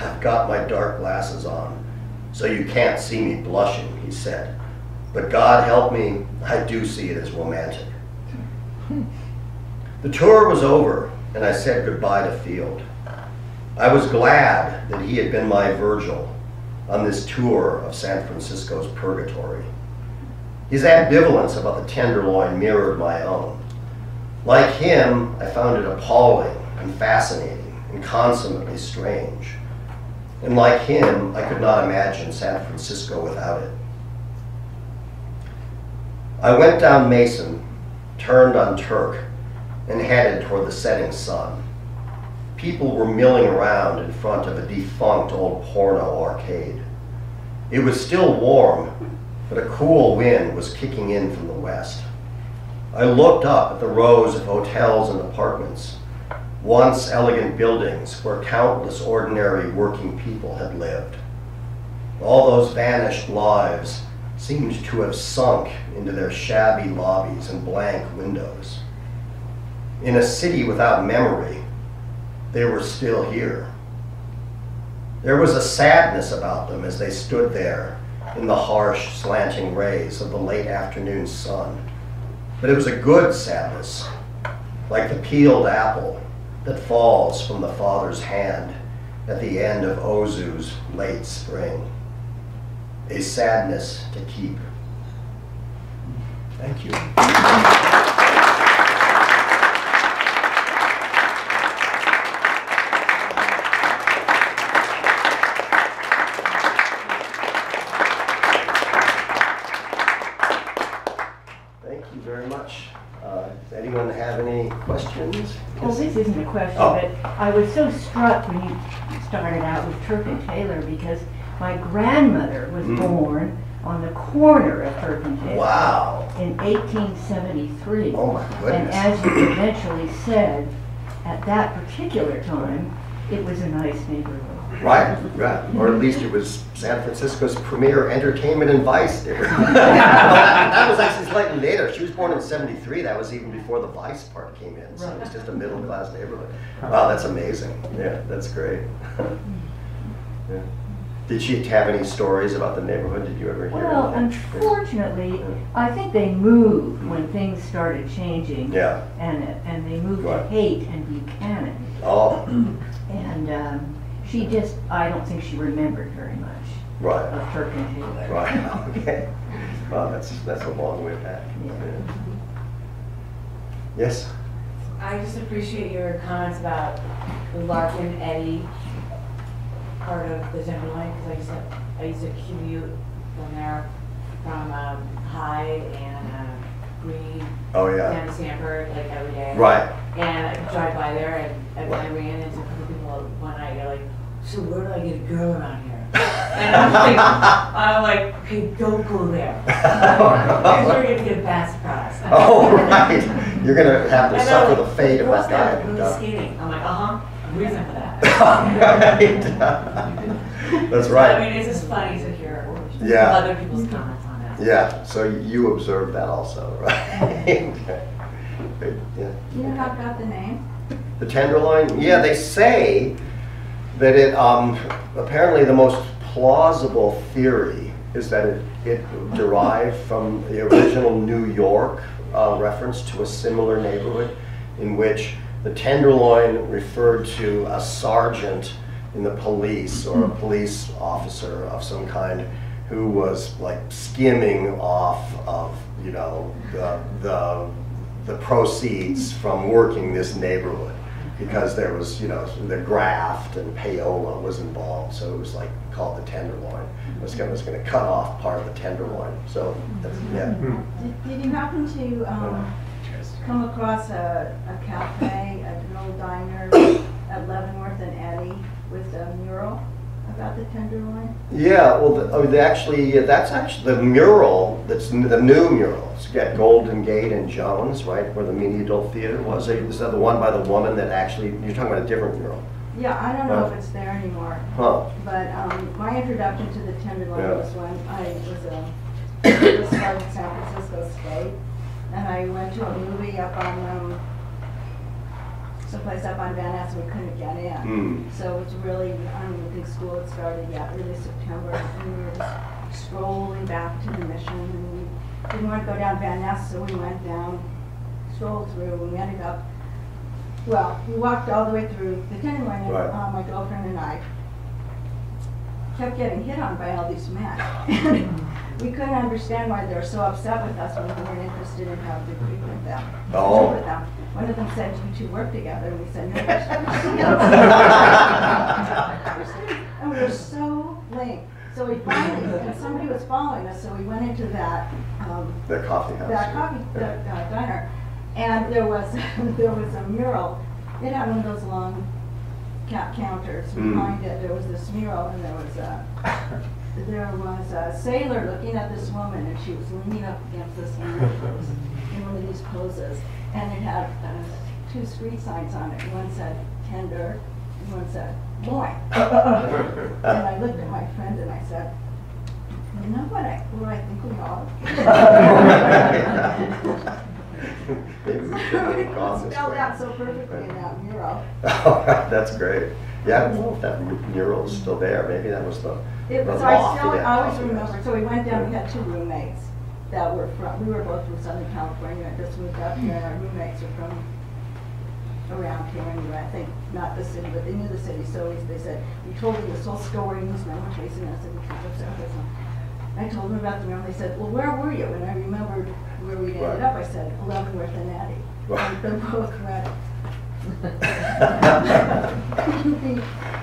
"I've got my dark glasses on, so you can't see me blushing," he said. "But God help me, I do see it as romantic." The tour was over, and I said goodbye to Field. I was glad that he had been my Virgil on this tour of San Francisco's purgatory. His ambivalence about the Tenderloin mirrored my own. Like him, I found it appalling and fascinating and consummately strange. And like him, I could not imagine San Francisco without it. I went down Mason, turned on Turk, and headed toward the setting sun. People were milling around in front of a defunct old porno arcade. It was still warm, but a cool wind was kicking in from the west. I looked up at the rows of hotels and apartments, once elegant buildings where countless ordinary working people had lived. All those vanished lives seemed to have sunk into their shabby lobbies and blank windows. In a city without memory, they were still here. There was a sadness about them as they stood there in the harsh, slanting rays of the late afternoon sun. But it was a good sadness, like the peeled apple that falls from the Father's hand at the end of Ozu's late spring. A sadness to keep. Thank you. Does anyone have any questions? Well, this isn't a question, but I was so struck when you started out with Turk and Taylor because my grandmother was born on the corner of Turk and Taylor. Wow. In 1873. Oh my goodness. And as you eventually said, at that particular time, it was a nice neighborhood. Right, right. Or at least it was San Francisco's premier entertainment and vice there. That was actually slightly later. She was born in '73. That was even before the vice part came in. So it was just a middle-class neighborhood. Wow, that's amazing. Yeah, that's great. Yeah. Did she have any stories about the neighborhood? Did you ever hear Well, anything? unfortunately, I think they moved when things started changing. Yeah. And they moved Right. to Haight and Buchanan. Oh. And she just, I don't think she remembered very much Right. of Turk and Taylor. Right. Okay. Wow, that's a long way back. Yeah. Yeah. Yes. I just appreciate your comments about the Larkin Eddy part of the Timberline, because I used to commute from there from Hyde and Green Oh yeah. down to Stanford like every day. Right. And I could drive by there, and I ran into a couple people one night. They're like, "So where do I get a girl around here?" And I'm like, "Okay, don't go there. Because you're gonna get a bad surprise." Oh right. You're gonna have to And suffer they're the fate of "What's that that? guy. Who's skating?" I'm like, reason for that. Right. That's right. I mean, it's just funny to hear Yeah. other people's comments on that. Yeah, so you observed that also, right? Okay. Good, yeah. You know how it got the name? The Tenderloin? Yeah, they say that it, apparently the most plausible theory is that it derived from the original New York reference to a similar neighborhood in which the Tenderloin referred to a sergeant in the police or a police officer of some kind who was like skimming off of, you know, the proceeds from working this neighborhood, because there was, you know, the graft and payola was involved, so it was like called the Tenderloin. It was going to cut off part of the Tenderloin. So that's, yeah. Did you happen to come across a cafe, an old diner at Leavenworth and Eddy with a mural about the Tenderloin? Yeah, well, that's actually the mural. That's the new mural. It's got Golden Gate and Jones, right, where the mini adult theater was. Is that the one by the woman that actually? You're talking about a different mural. Yeah, I don't know if it's there anymore. Huh. But my introduction to the Tenderloin was when I was a started San Francisco State, and I went to a movie up on someplace up on Van Ness, and we couldn't get in. So it's really, I don't even think school had started yet, early September, and we were just strolling back to the Mission, and we didn't want to go down Van Ness, so we went down, strolled through, and we ended up, well, we walked all the way through the Tenderloin, and Right. my girlfriend and I kept getting hit on by all these men. We couldn't understand why they were so upset with us when we weren't interested in having to drink with them. Oh. With them. One of them said, "You two work together," and we said, "No, we're students." And we were so lame. So we finally, and somebody was following us, so we went into that The coffee house. diner, and there was a mural. It had one of those long counters. Behind it, there was this mural, and there was a sailor looking at this woman, and she was leaning up against this lamppost in one of these poses. And it had 2 street signs on it. One said tender, and one said boy. And I looked at my friend and I said, you know what I think we are? Maybe we should make a call this Spelled way. out so perfectly in that mural. Oh, that's great. Yeah, I don't know if that mural is still there. Maybe that was the It was, the I loft still of that always coffee house. remember, so we went down, we had 2 roommates that were from, we were both from Southern California and just moved up here, and our roommates were from around here anyway, I think, not the city, but they knew the city, so they said, we told them this whole story, and these men were chasing us, and we kind of said, I told them about the mural, and they said, well, where were you? And I remembered where we ended up, I said, Leavenworth and Addie. And they're both read it.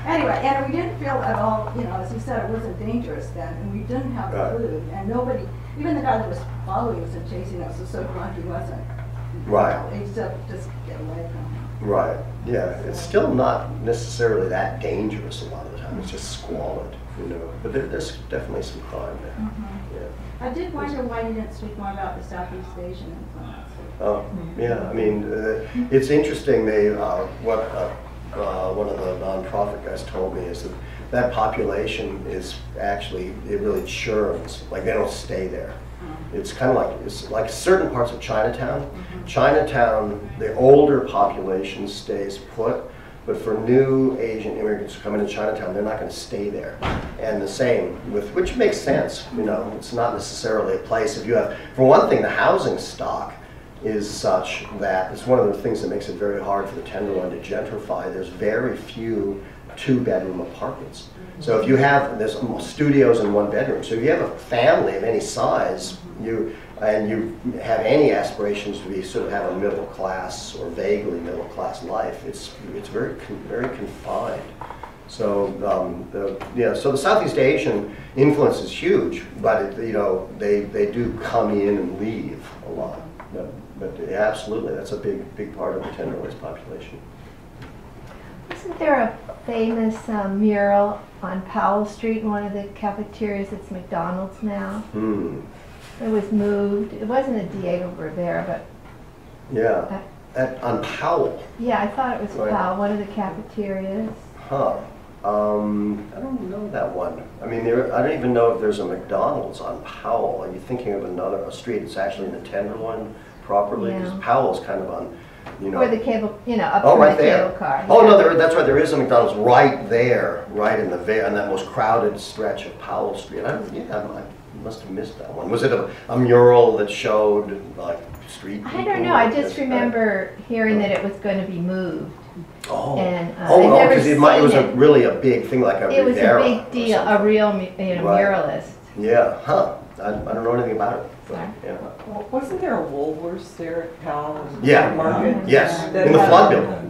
Anyway, and we didn't feel at all, you know, as you said, it wasn't dangerous then, and we didn't have food, and nobody, even the guy that was following us and chasing us was so drunk he wasn't. Right. He said, just get away from him. Right. Yeah. It's still not necessarily that dangerous a lot of the time. It's just squalid, you know. But there's definitely some crime there. Yeah. I did wonder why you didn't speak more about the Southeast Asian influence. Oh, yeah. I mean, it's interesting. They one of the nonprofit guys told me is that population is actually, it really churns. Like they don't stay there. It's kind of like certain parts of Chinatown. Chinatown, the older population stays put, but for new Asian immigrants who come into Chinatown, they're not going to stay there. And the same with, which makes sense. You know, it's not necessarily a place. If you have, for one thing, the housing stock is such that it's one of the things that makes it very hard for the Tenderloin to gentrify. There's very few 2-bedroom apartments. So if you have, there's studios in 1 bedroom. So if you have a family of any size, you have any aspirations to be sort of have a middle class or vaguely middle class life, it's very confined. So so the Southeast Asian influence is huge, but you know they do come in and leave a lot. But yeah, absolutely, that's a big part of the Tenderloin's population. Isn't there a famous mural on Powell Street in one of the cafeterias? It's McDonald's now. It was moved. It wasn't a Diego Rivera, but yeah, on Powell. Yeah, I thought it was Right. Powell, one of the cafeterias. Huh. I don't know that one. I mean, I don't even know if there's a McDonald's on Powell. Are you thinking of a street that's actually in the Tenderloin properly? Because Yeah. Powell's kind of on, you know. Or the cable, you know, up Oh, from right the there. cable car. Oh, yeah. no, that's right. There is a McDonald's right there, right in on that most crowded stretch of Powell Street. I must have missed that one. Was it a mural that showed like street people? I don't know. I just remember hearing that it was going to be moved. Oh, And, I've never because it was seen it. really a big thing, like a It was a Rivera big or deal, a something. real Right. muralist. Yeah, huh. I don't know anything about it. But, Sorry. yeah. Well, wasn't there a Woolworths there at Powell? Yeah. Market? Yes, That in the had- flood building.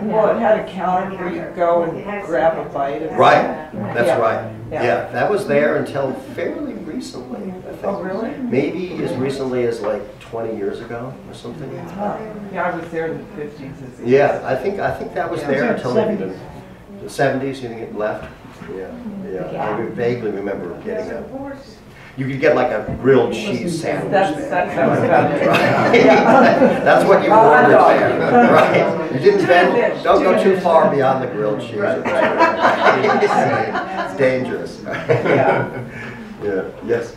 Well, it had a counter where you could go and grab a bite. of Right, that's Yeah. right. Yeah. Yeah, that was there until fairly recently, I think. Oh, really? Maybe as recently as like 20 years ago or something. Yeah, I was there in the 50s. Yeah, I think that was Yeah. there until maybe 70s. the 70s. You think it left? Yeah. I vaguely remember getting a. You could get like a grilled cheese sandwich That's there. what I was about to Right. Yeah. That's what you Oh, I ordered know. there, right? You didn't don't go too Tuna far fish. beyond the grilled cheese. It's dangerous. Yeah. Yeah. Yes.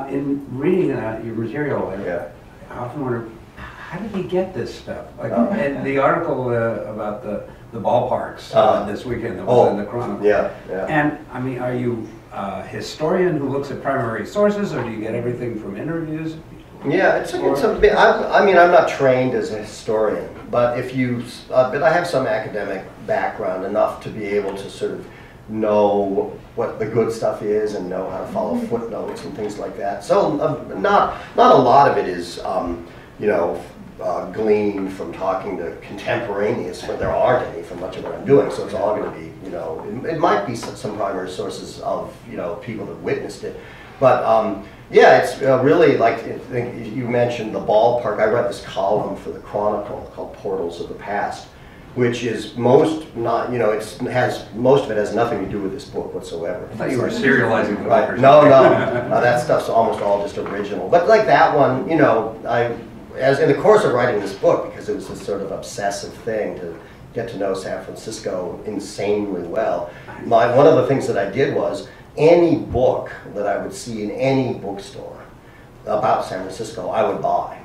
In reading your material, Yeah. I often wonder, how did he get this stuff? Like, and the article about the ballparks this weekend that was in the Chronicle. Yeah. And I mean, are you a historian who looks at primary sources, or do you get everything from interviews? Yeah, it's a bit. I mean, I'm not trained as a historian, but but I have some academic background enough to be able to sort of know what the good stuff is and know how to follow footnotes and things like that. So not a lot of it is, gleaned from talking to contemporaneous, but there aren't any for much of what I'm doing. So it's all going to be, it might be some primary sources of, people that witnessed it, but. Yeah, it's really like, I think you mentioned the ballpark. I read this column for the Chronicle called Portals of the Past. which is most not, you know, it's has most of it has nothing to do with this book whatsoever. I thought you were serializing the Right. book. No, that stuff's almost all just original. But like that one, you know, as in the course of writing this book, because it was this sort of obsessive thing to get to know San Francisco insanely well, one of the things that I did was any book that I would see in any bookstore about San Francisco, I would buy.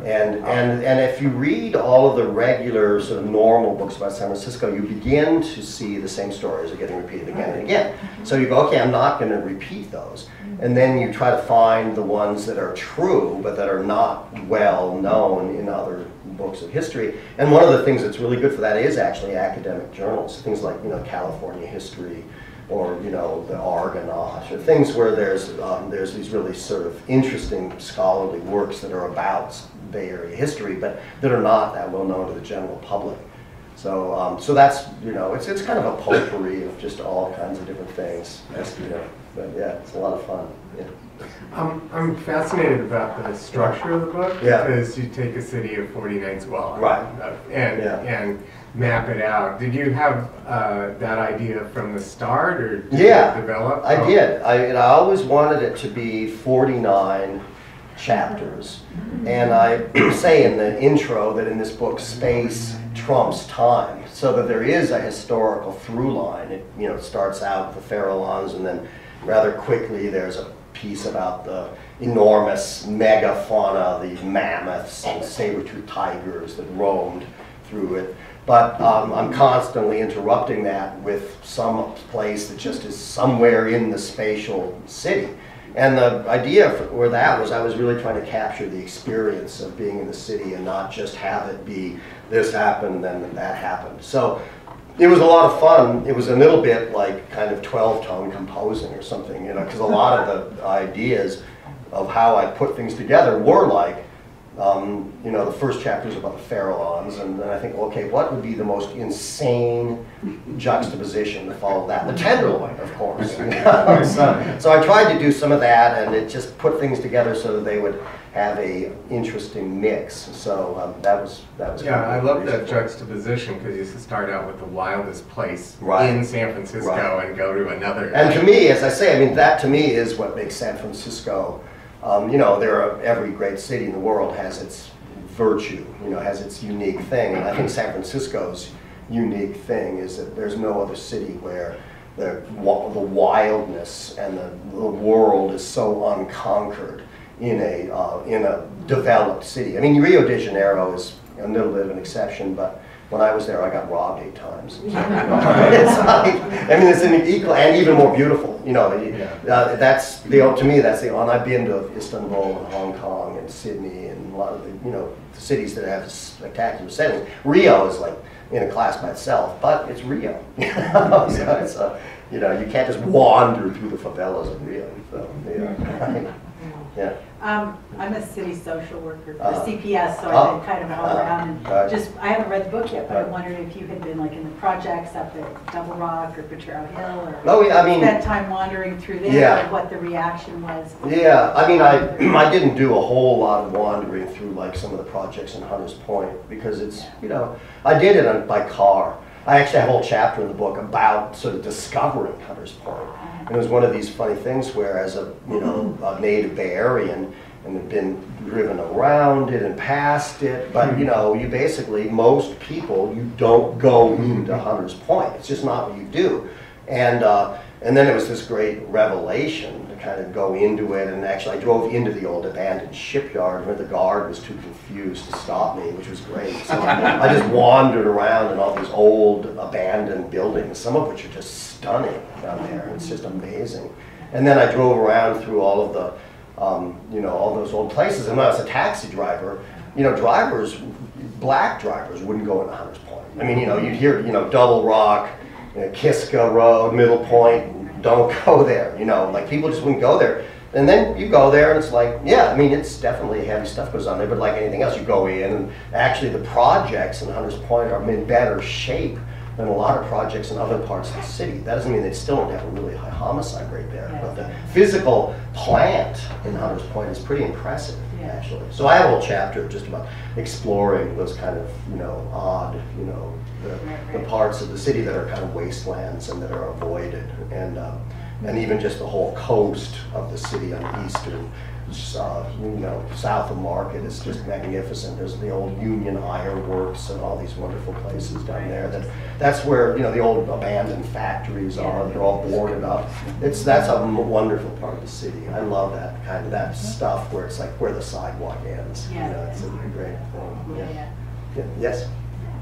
And if you read all of the regular sort of normal books about San Francisco, you begin to see the same stories are getting repeated again and again. So you go, okay, I'm not going to repeat those. And then you try to find the ones that are true, but that are not well known in other books of history. And one of the things that's really good for that is actually academic journals, things like, you know, California history, or, you know, the Argonaut, or things where there's these really sort of interesting scholarly works that are about Bay Area history, but that are not that well known to the general public. So, so that's, you know, it's kind of a potpourri of just all kinds of different things. You know, but yeah, it's a lot of fun. Yeah. I'm fascinated about the structure of the book, Yeah. because you take a city of 49 Swell, Right. and map it out. Did you have that idea from the start, or did Yeah, you develop? I did. I always wanted it to be 49 chapters. And I say in the intro that in this book, space trumps time, so that there is a historical through line. It, you know, starts out with the Farallones, and then rather quickly there's a piece about the enormous megafauna, the mammoths and saber-toothed tigers that roamed through it. But I'm constantly interrupting that with some place that just is somewhere in the spatial city. And the idea for that was I was really trying to capture the experience of being in the city and not just have it be this happened, then that happened. So it was a lot of fun. It was a little bit like kind of 12-tone composing or something, you know, because a lot of the ideas of how I put things together were like, you know, the first chapter is about the Farallones, and then I think, okay, what would be the most insane juxtaposition to follow that? The Tenderloin, of course. You know? So I tried to do some of that, and it just put things together so that they would have a interesting mix. So that was Yeah, I love that juxtaposition, because you start out with the wildest place Right. in San Francisco Right. and go to another. And to me, as I say, I mean, that to me is what makes San Francisco. You know, every great city in the world has its virtue, you know, has its unique thing. And I think San Francisco's unique thing is that there's no other city where the wildness and the world is so unconquered in a developed city. I mean, Rio de Janeiro is a little bit of an exception, but when I was there, I got robbed 8 times. It's like, I mean, it's an equal and even more beautiful. You know, that's to me that's the. And I've been to Istanbul and Hong Kong and Sydney and a lot of the cities that have spectacular settings. Rio is like in a class by itself, but it's Rio. So it's you know, you can't just wander through the favelas of Rio. So yeah. Yeah. I'm a city social worker for CPS, so I've been kind of all around. And just, I haven't read the book yet, but I wondered if you had been like in the projects up at Double Rock or Potrero Hill, or I mean, spent time wandering through there, and what the reaction was. Yeah, I mean, I didn't do a whole lot of wandering through like some of the projects in Hunters Point, because it's, you know, I did it by car. I actually have a whole chapter in the book about sort of discovering Hunters Point. And it was one of these funny things where, as a native Bay Arean, and had been driven around it and past it, but you know, you basically, most people, you don't go into Hunters Point. It's just not what you do. And then it was this great revelation to kind of go into it, and actually I drove into the old abandoned shipyard where the guard was too confused to stop me, which was great. So I just wandered around in all these old abandoned buildings, some of which are just stunning down there. It's just amazing. And then I drove around through all of the, all those old places. And when I was a taxi driver, you know, black drivers wouldn't go into Hunters Point. I mean, you know, you'd hear, Double Rock, Kiska Road, Middle Point, don't go there, like people just wouldn't go there. And then you go there and it's like, yeah, I mean, it's definitely heavy stuff goes on there, but like anything else, you go in and actually the projects in Hunters Point are in better shape than a lot of projects in other parts of the city. That doesn't mean they still don't have a really high homicide rate there, but the physical plant in Hunters Point is pretty impressive, actually. So I have a whole chapter just about exploring those kind of, odd, the parts of the city that are kind of wastelands and that are avoided, and even just the whole coast of the city on the eastern, south of Market is just magnificent. There's the old Union Iron Works and all these wonderful places down there. That's where the old abandoned factories are. They're all boarded up. That's a wonderful part of the city. I love that stuff where it's like where the sidewalk ends. It's a great thing. Yes.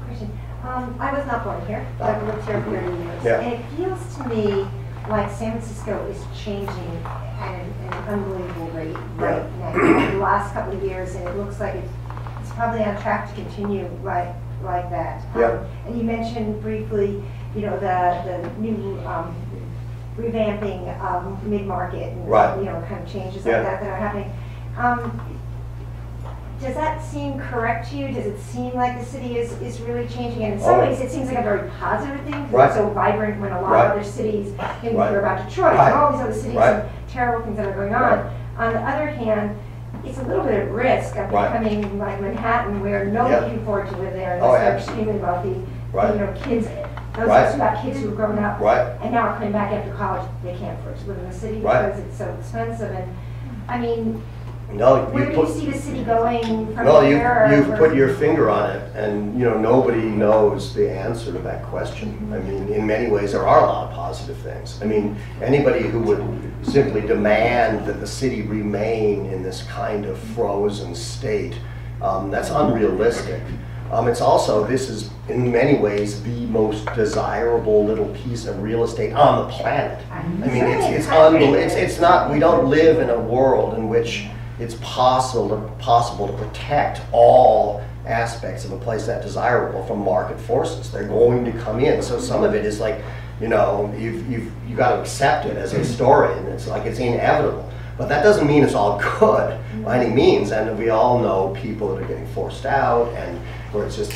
Question. I was not born here, but I've lived here for 30 years, and it feels to me like San Francisco is changing at an unbelievable rate right now. The last couple of years, and it looks like it's probably on track to continue like that. And you mentioned briefly, the new revamping of mid-market and kind of changes like that are happening. Does that seem correct to you? Does it seem like the city is really changing? And in some ways, it seems like a very positive thing because it's so vibrant when a lot of other cities, maybe you hear about Detroit and all these other cities and terrible things that are going on. On the other hand, it's a little bit at risk of becoming like Manhattan, where nobody can afford to live there unless they're extremely wealthy. Kids, those of us who have kids who've grown up and now are coming back after college, they can't afford to live in the city because it's so expensive. And I mean, where do you see the city going from here? You've put your finger on it, and nobody knows the answer to that question. I mean, in many ways, there are a lot of positive things. I mean, anybody who would simply demand that the city remain in this kind of frozen state, that's unrealistic. It's also, this is in many ways the most desirable little piece of real estate on the planet. I mean, it's unbelievable. It's not. We don't live in a world in which it's possible to protect all aspects of a place that desirable from market forces. They're going to come in. So some of it is like, you've got to accept it as a historian. It's like it's inevitable. But that doesn't mean it's all good by any means. And we all know people that are getting forced out, and where it's just,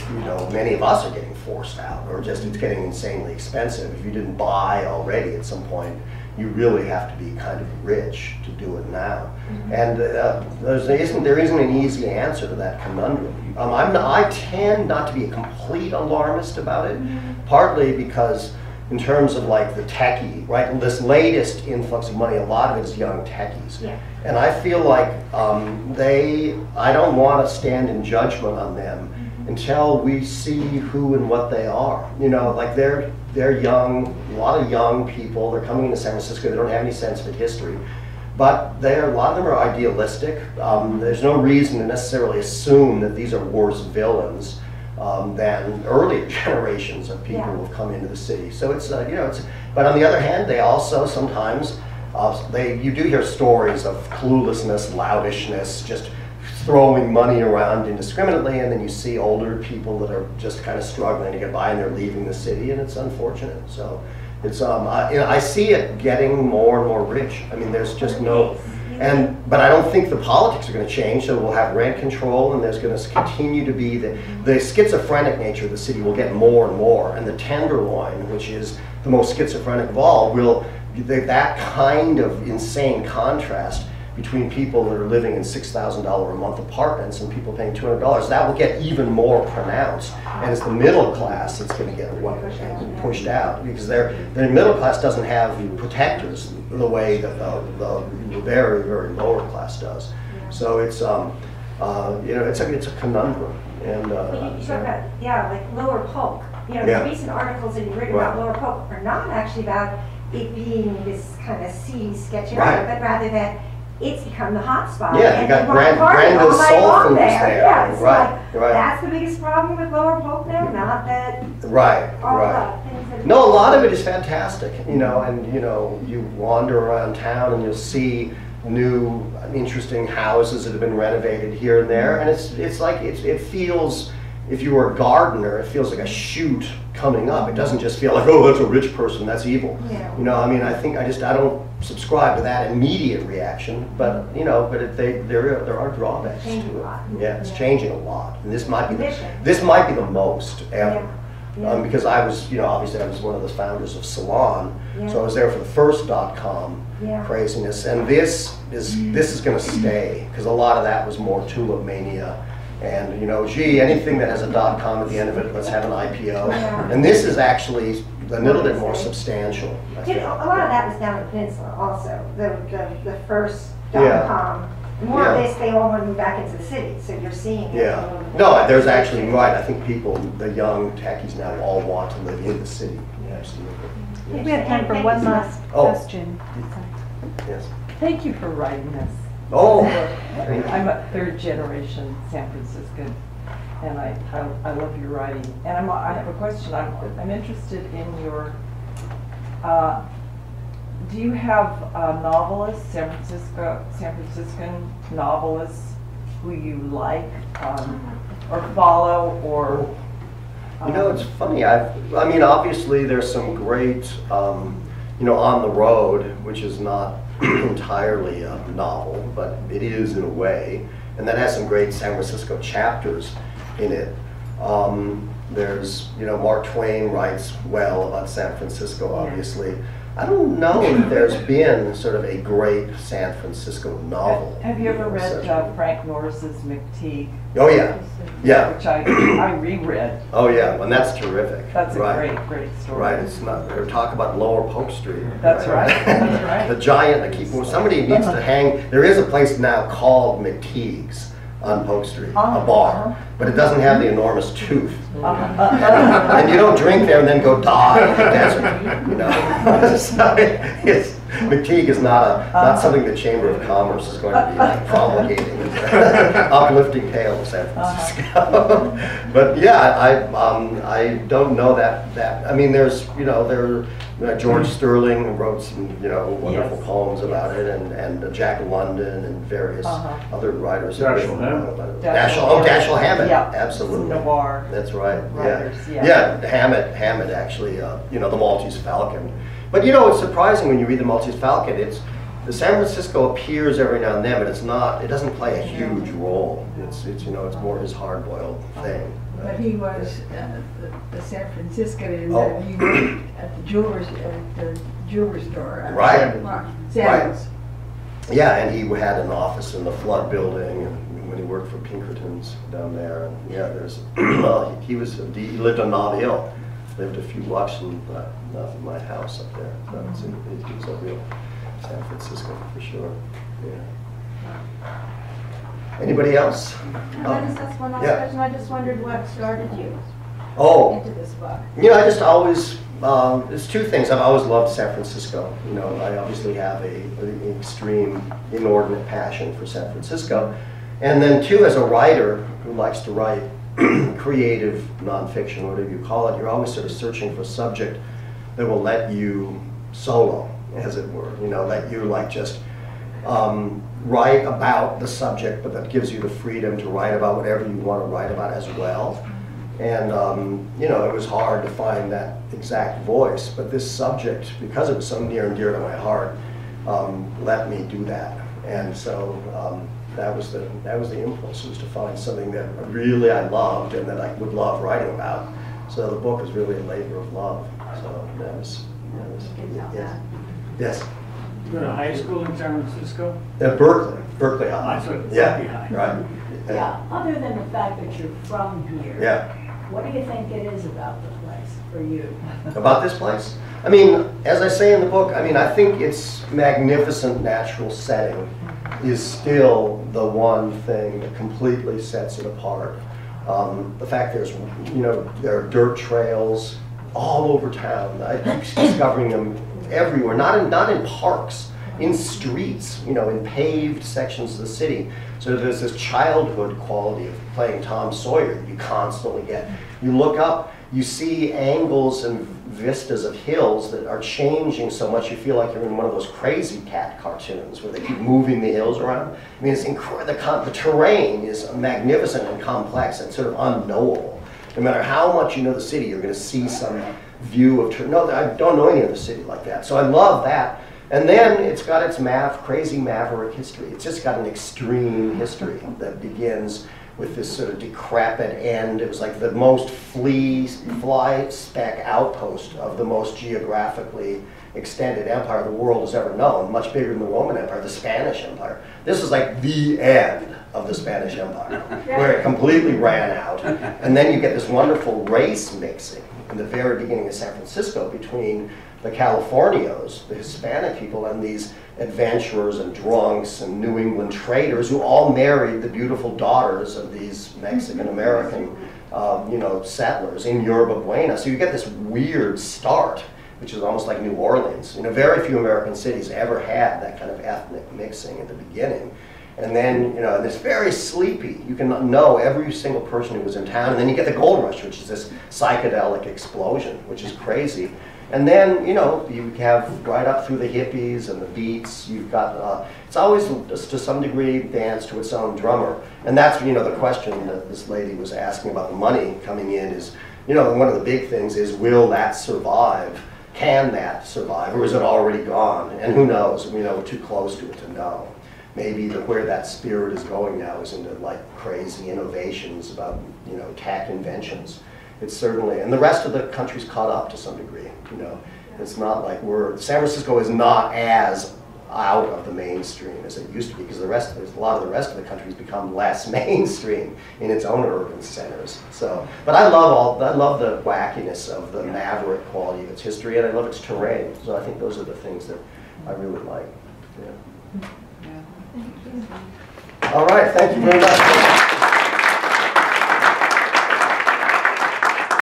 many of us are getting forced out, or just it's getting insanely expensive. If you didn't buy already at some point, you really have to be kind of rich to do it now. And there isn't an easy answer to that conundrum. I tend not to be a complete alarmist about it, partly because in terms of like the techie, right? This latest influx of money, a lot of it is young techies. And I feel like I don't want to stand in judgment on them until we see who and what they are. Like they're young, a lot of young people, they're coming into San Francisco, they don't have any sense of history, but a lot of them are idealistic. There's no reason to necessarily assume that these are worse villains than earlier generations of people who have come into the city. So but on the other hand, they also sometimes, you do hear stories of cluelessness, loudishness, just throwing money around indiscriminately, and then you see older people that are just kind of struggling to get by, and they're leaving the city, and it's unfortunate. So it's I see it getting more and more rich. I mean, there's just but I don't think the politics are going to change. So we'll have rent control, and there's going to continue to be the schizophrenic nature of the city will get more and more, and the tenderloin, which is the most schizophrenic of all, that kind of insane contrast between people that are living in $6,000 a month apartments and people paying $200, that will get even more pronounced. And it's the middle class that's going to get pushed out, because their middle class doesn't have protectors the way that the very, very lower class does. So it's it's a conundrum. And you talk about like Lower Polk. The recent articles that you've written about Lower Polk are not actually about it being this kind of seedy, sketchy area, but rather that it's become the hot spot. Yeah, you got Brenda's Soul Foods there. Yeah, right. That's the biggest problem with Lower Polk now, not that. Right. No, a lot of it is fantastic, and you wander around town and you'll see new, interesting houses that have been renovated here and there, and it's like it feels. If you were a gardener, it feels like a shoot coming up. It doesn't just feel like, oh, that's a rich person, that's evil. I don't subscribe to that immediate reaction, but there are drawbacks to it. It's changing a lot, and this might be the most ever. Yeah. Because I was, obviously I was one of the founders of Salon, Yeah. so I was there for the first .com Yeah. craziness, and this is going to stay, because a lot of that was more tulip mania. And, gee, anything that has a .com at the end of it, let's have an IPO. Yeah. And this is actually a little bit more substantial, I think. A lot of that was down the peninsula also, the first Yeah. .com. More Yeah. of this, they all want to move back into the city, so you're seeing it. Yeah. No, there's actually, right, I think people, the young techies now all want to live in the city. Yeah, absolutely. We have time for one last Oh. question. Yes. Thank you for writing this. Oh, I'm a third generation San Franciscan, and I love your writing. And I have a question. I'm interested in your, do you have novelists, San Franciscan novelists who you like or follow or? it's funny. I mean, obviously there's some great, On the Road, which is not entirely a novel, but it is in a way, and that has some great San Francisco chapters in it. There's, Mark Twain writes well about San Francisco, obviously. I don't know if there's been sort of a great San Francisco novel. Have you ever read Frank Norris's McTeague? Oh yeah, yeah. Which I reread. Oh yeah, and that's terrific. That's a right. great story. Right, it's not, they're talking about Lower Polk Street. That's right, that's right. The giant, somebody needs to hang, there is a place now called McTeague's on Polk Street, a bar, but it doesn't have the enormous tooth. And you don't drink there and then go die in the desert, So McTeague is not something the Chamber of Commerce is going to be like promulgating, uplifting tale of San Francisco. But yeah, I don't know that. I mean, there's George Sterling wrote some wonderful poems about it, and Jack London and various other writers. Dashiell Hammett. Dashiell Hammett. Yeah. Absolutely. Noir. That's right. Writers, Yeah. Hammett actually. The Maltese Falcon. But it's surprising when you read the Maltese Falcon. The San Francisco appears every now and then, but it doesn't play a huge role. It's more his hard-boiled thing. But he was the San Franciscan in that he worked at the jewelry store. Right. Samuels. Yeah, and he had an office in the Flood Building, and when he worked for Pinkerton's down there. And yeah, he lived on Nob Hill. Lived a few blocks from my house up there. So he was a real San Francisco for sure. Yeah. Anybody else? That's one last question. I just wondered what started you into this book. I just always, there's two things. I've always loved San Francisco. I obviously have an extreme, inordinate passion for San Francisco. And then two, as a writer who likes to write creative nonfiction, whatever you call it, you're always sort of searching for a subject that will let you solo, as it were. Let you just write about the subject, but that gives you the freedom to write about whatever you want to write about as well. And it was hard to find that exact voice, but this subject, because it was so near and dear to my heart, let me do that. And so that was the impulse, was to find something that really I loved and that I would love writing about. So the book is really a labor of love. So that was yes. You go to high school in San Francisco? At Berkeley High. High. Right. Yeah, other than the fact that you're from here. Yeah. What do you think it is about the place for you? About this place? I mean, as I say in the book, I think its magnificent natural setting is still the one thing that completely sets it apart. The fact there are dirt trails all over town. I keep discovering them everywhere, not in parks, in streets, in paved sections of the city. So there's this childhood quality of playing Tom Sawyer that you constantly get. You look up, you see angles and vistas of hills that are changing so much you feel like you're in one of those Crazy Cat cartoons where they keep moving the hills around. I mean, it's incredible. The terrain is magnificent and complex and sort of unknowable. No matter how much you know the city, you're going to see some view of, no, I don't know any other city like that. So I love that. And then it's got its crazy maverick history. It's just got an extreme history that begins with this sort of decrepit end. It was like the most fly speck outpost of the most geographically extended empire the world has ever known, much bigger than the Roman Empire, the Spanish Empire. This is like the end of the Spanish Empire, where it completely ran out. And then you get this wonderful race mixing in the very beginning of San Francisco between the Californios, the Hispanic people, and these adventurers and drunks and New England traders who all married the beautiful daughters of these Mexican-American settlers in Yerba Buena. So you get this weird start, which is almost like New Orleans. Very few American cities ever had that kind of ethnic mixing at the beginning. And then, it's very sleepy. You can know every single person who was in town. And then you get the gold rush, which is this psychedelic explosion, which is crazy. And then, you have right up through the hippies and the beats, you've got, it's always, to some degree, dance to its own drummer. And that's, the question that this lady was asking about the money coming in is, one of the big things is, will that survive? Can that survive, or is it already gone? And who knows? We're too close to it to know. Maybe where that spirit is going now is into like crazy innovations about tech inventions. It's certainly, and the rest of the country's caught up to some degree. It's not like San Francisco is not as out of the mainstream as it used to be, because a lot of the rest of the country's become less mainstream in its own urban centers. So, but I love the wackiness of the maverick quality of its history, and I love its terrain. So I think those are the things that I really like. Yeah. All right, thank you very much.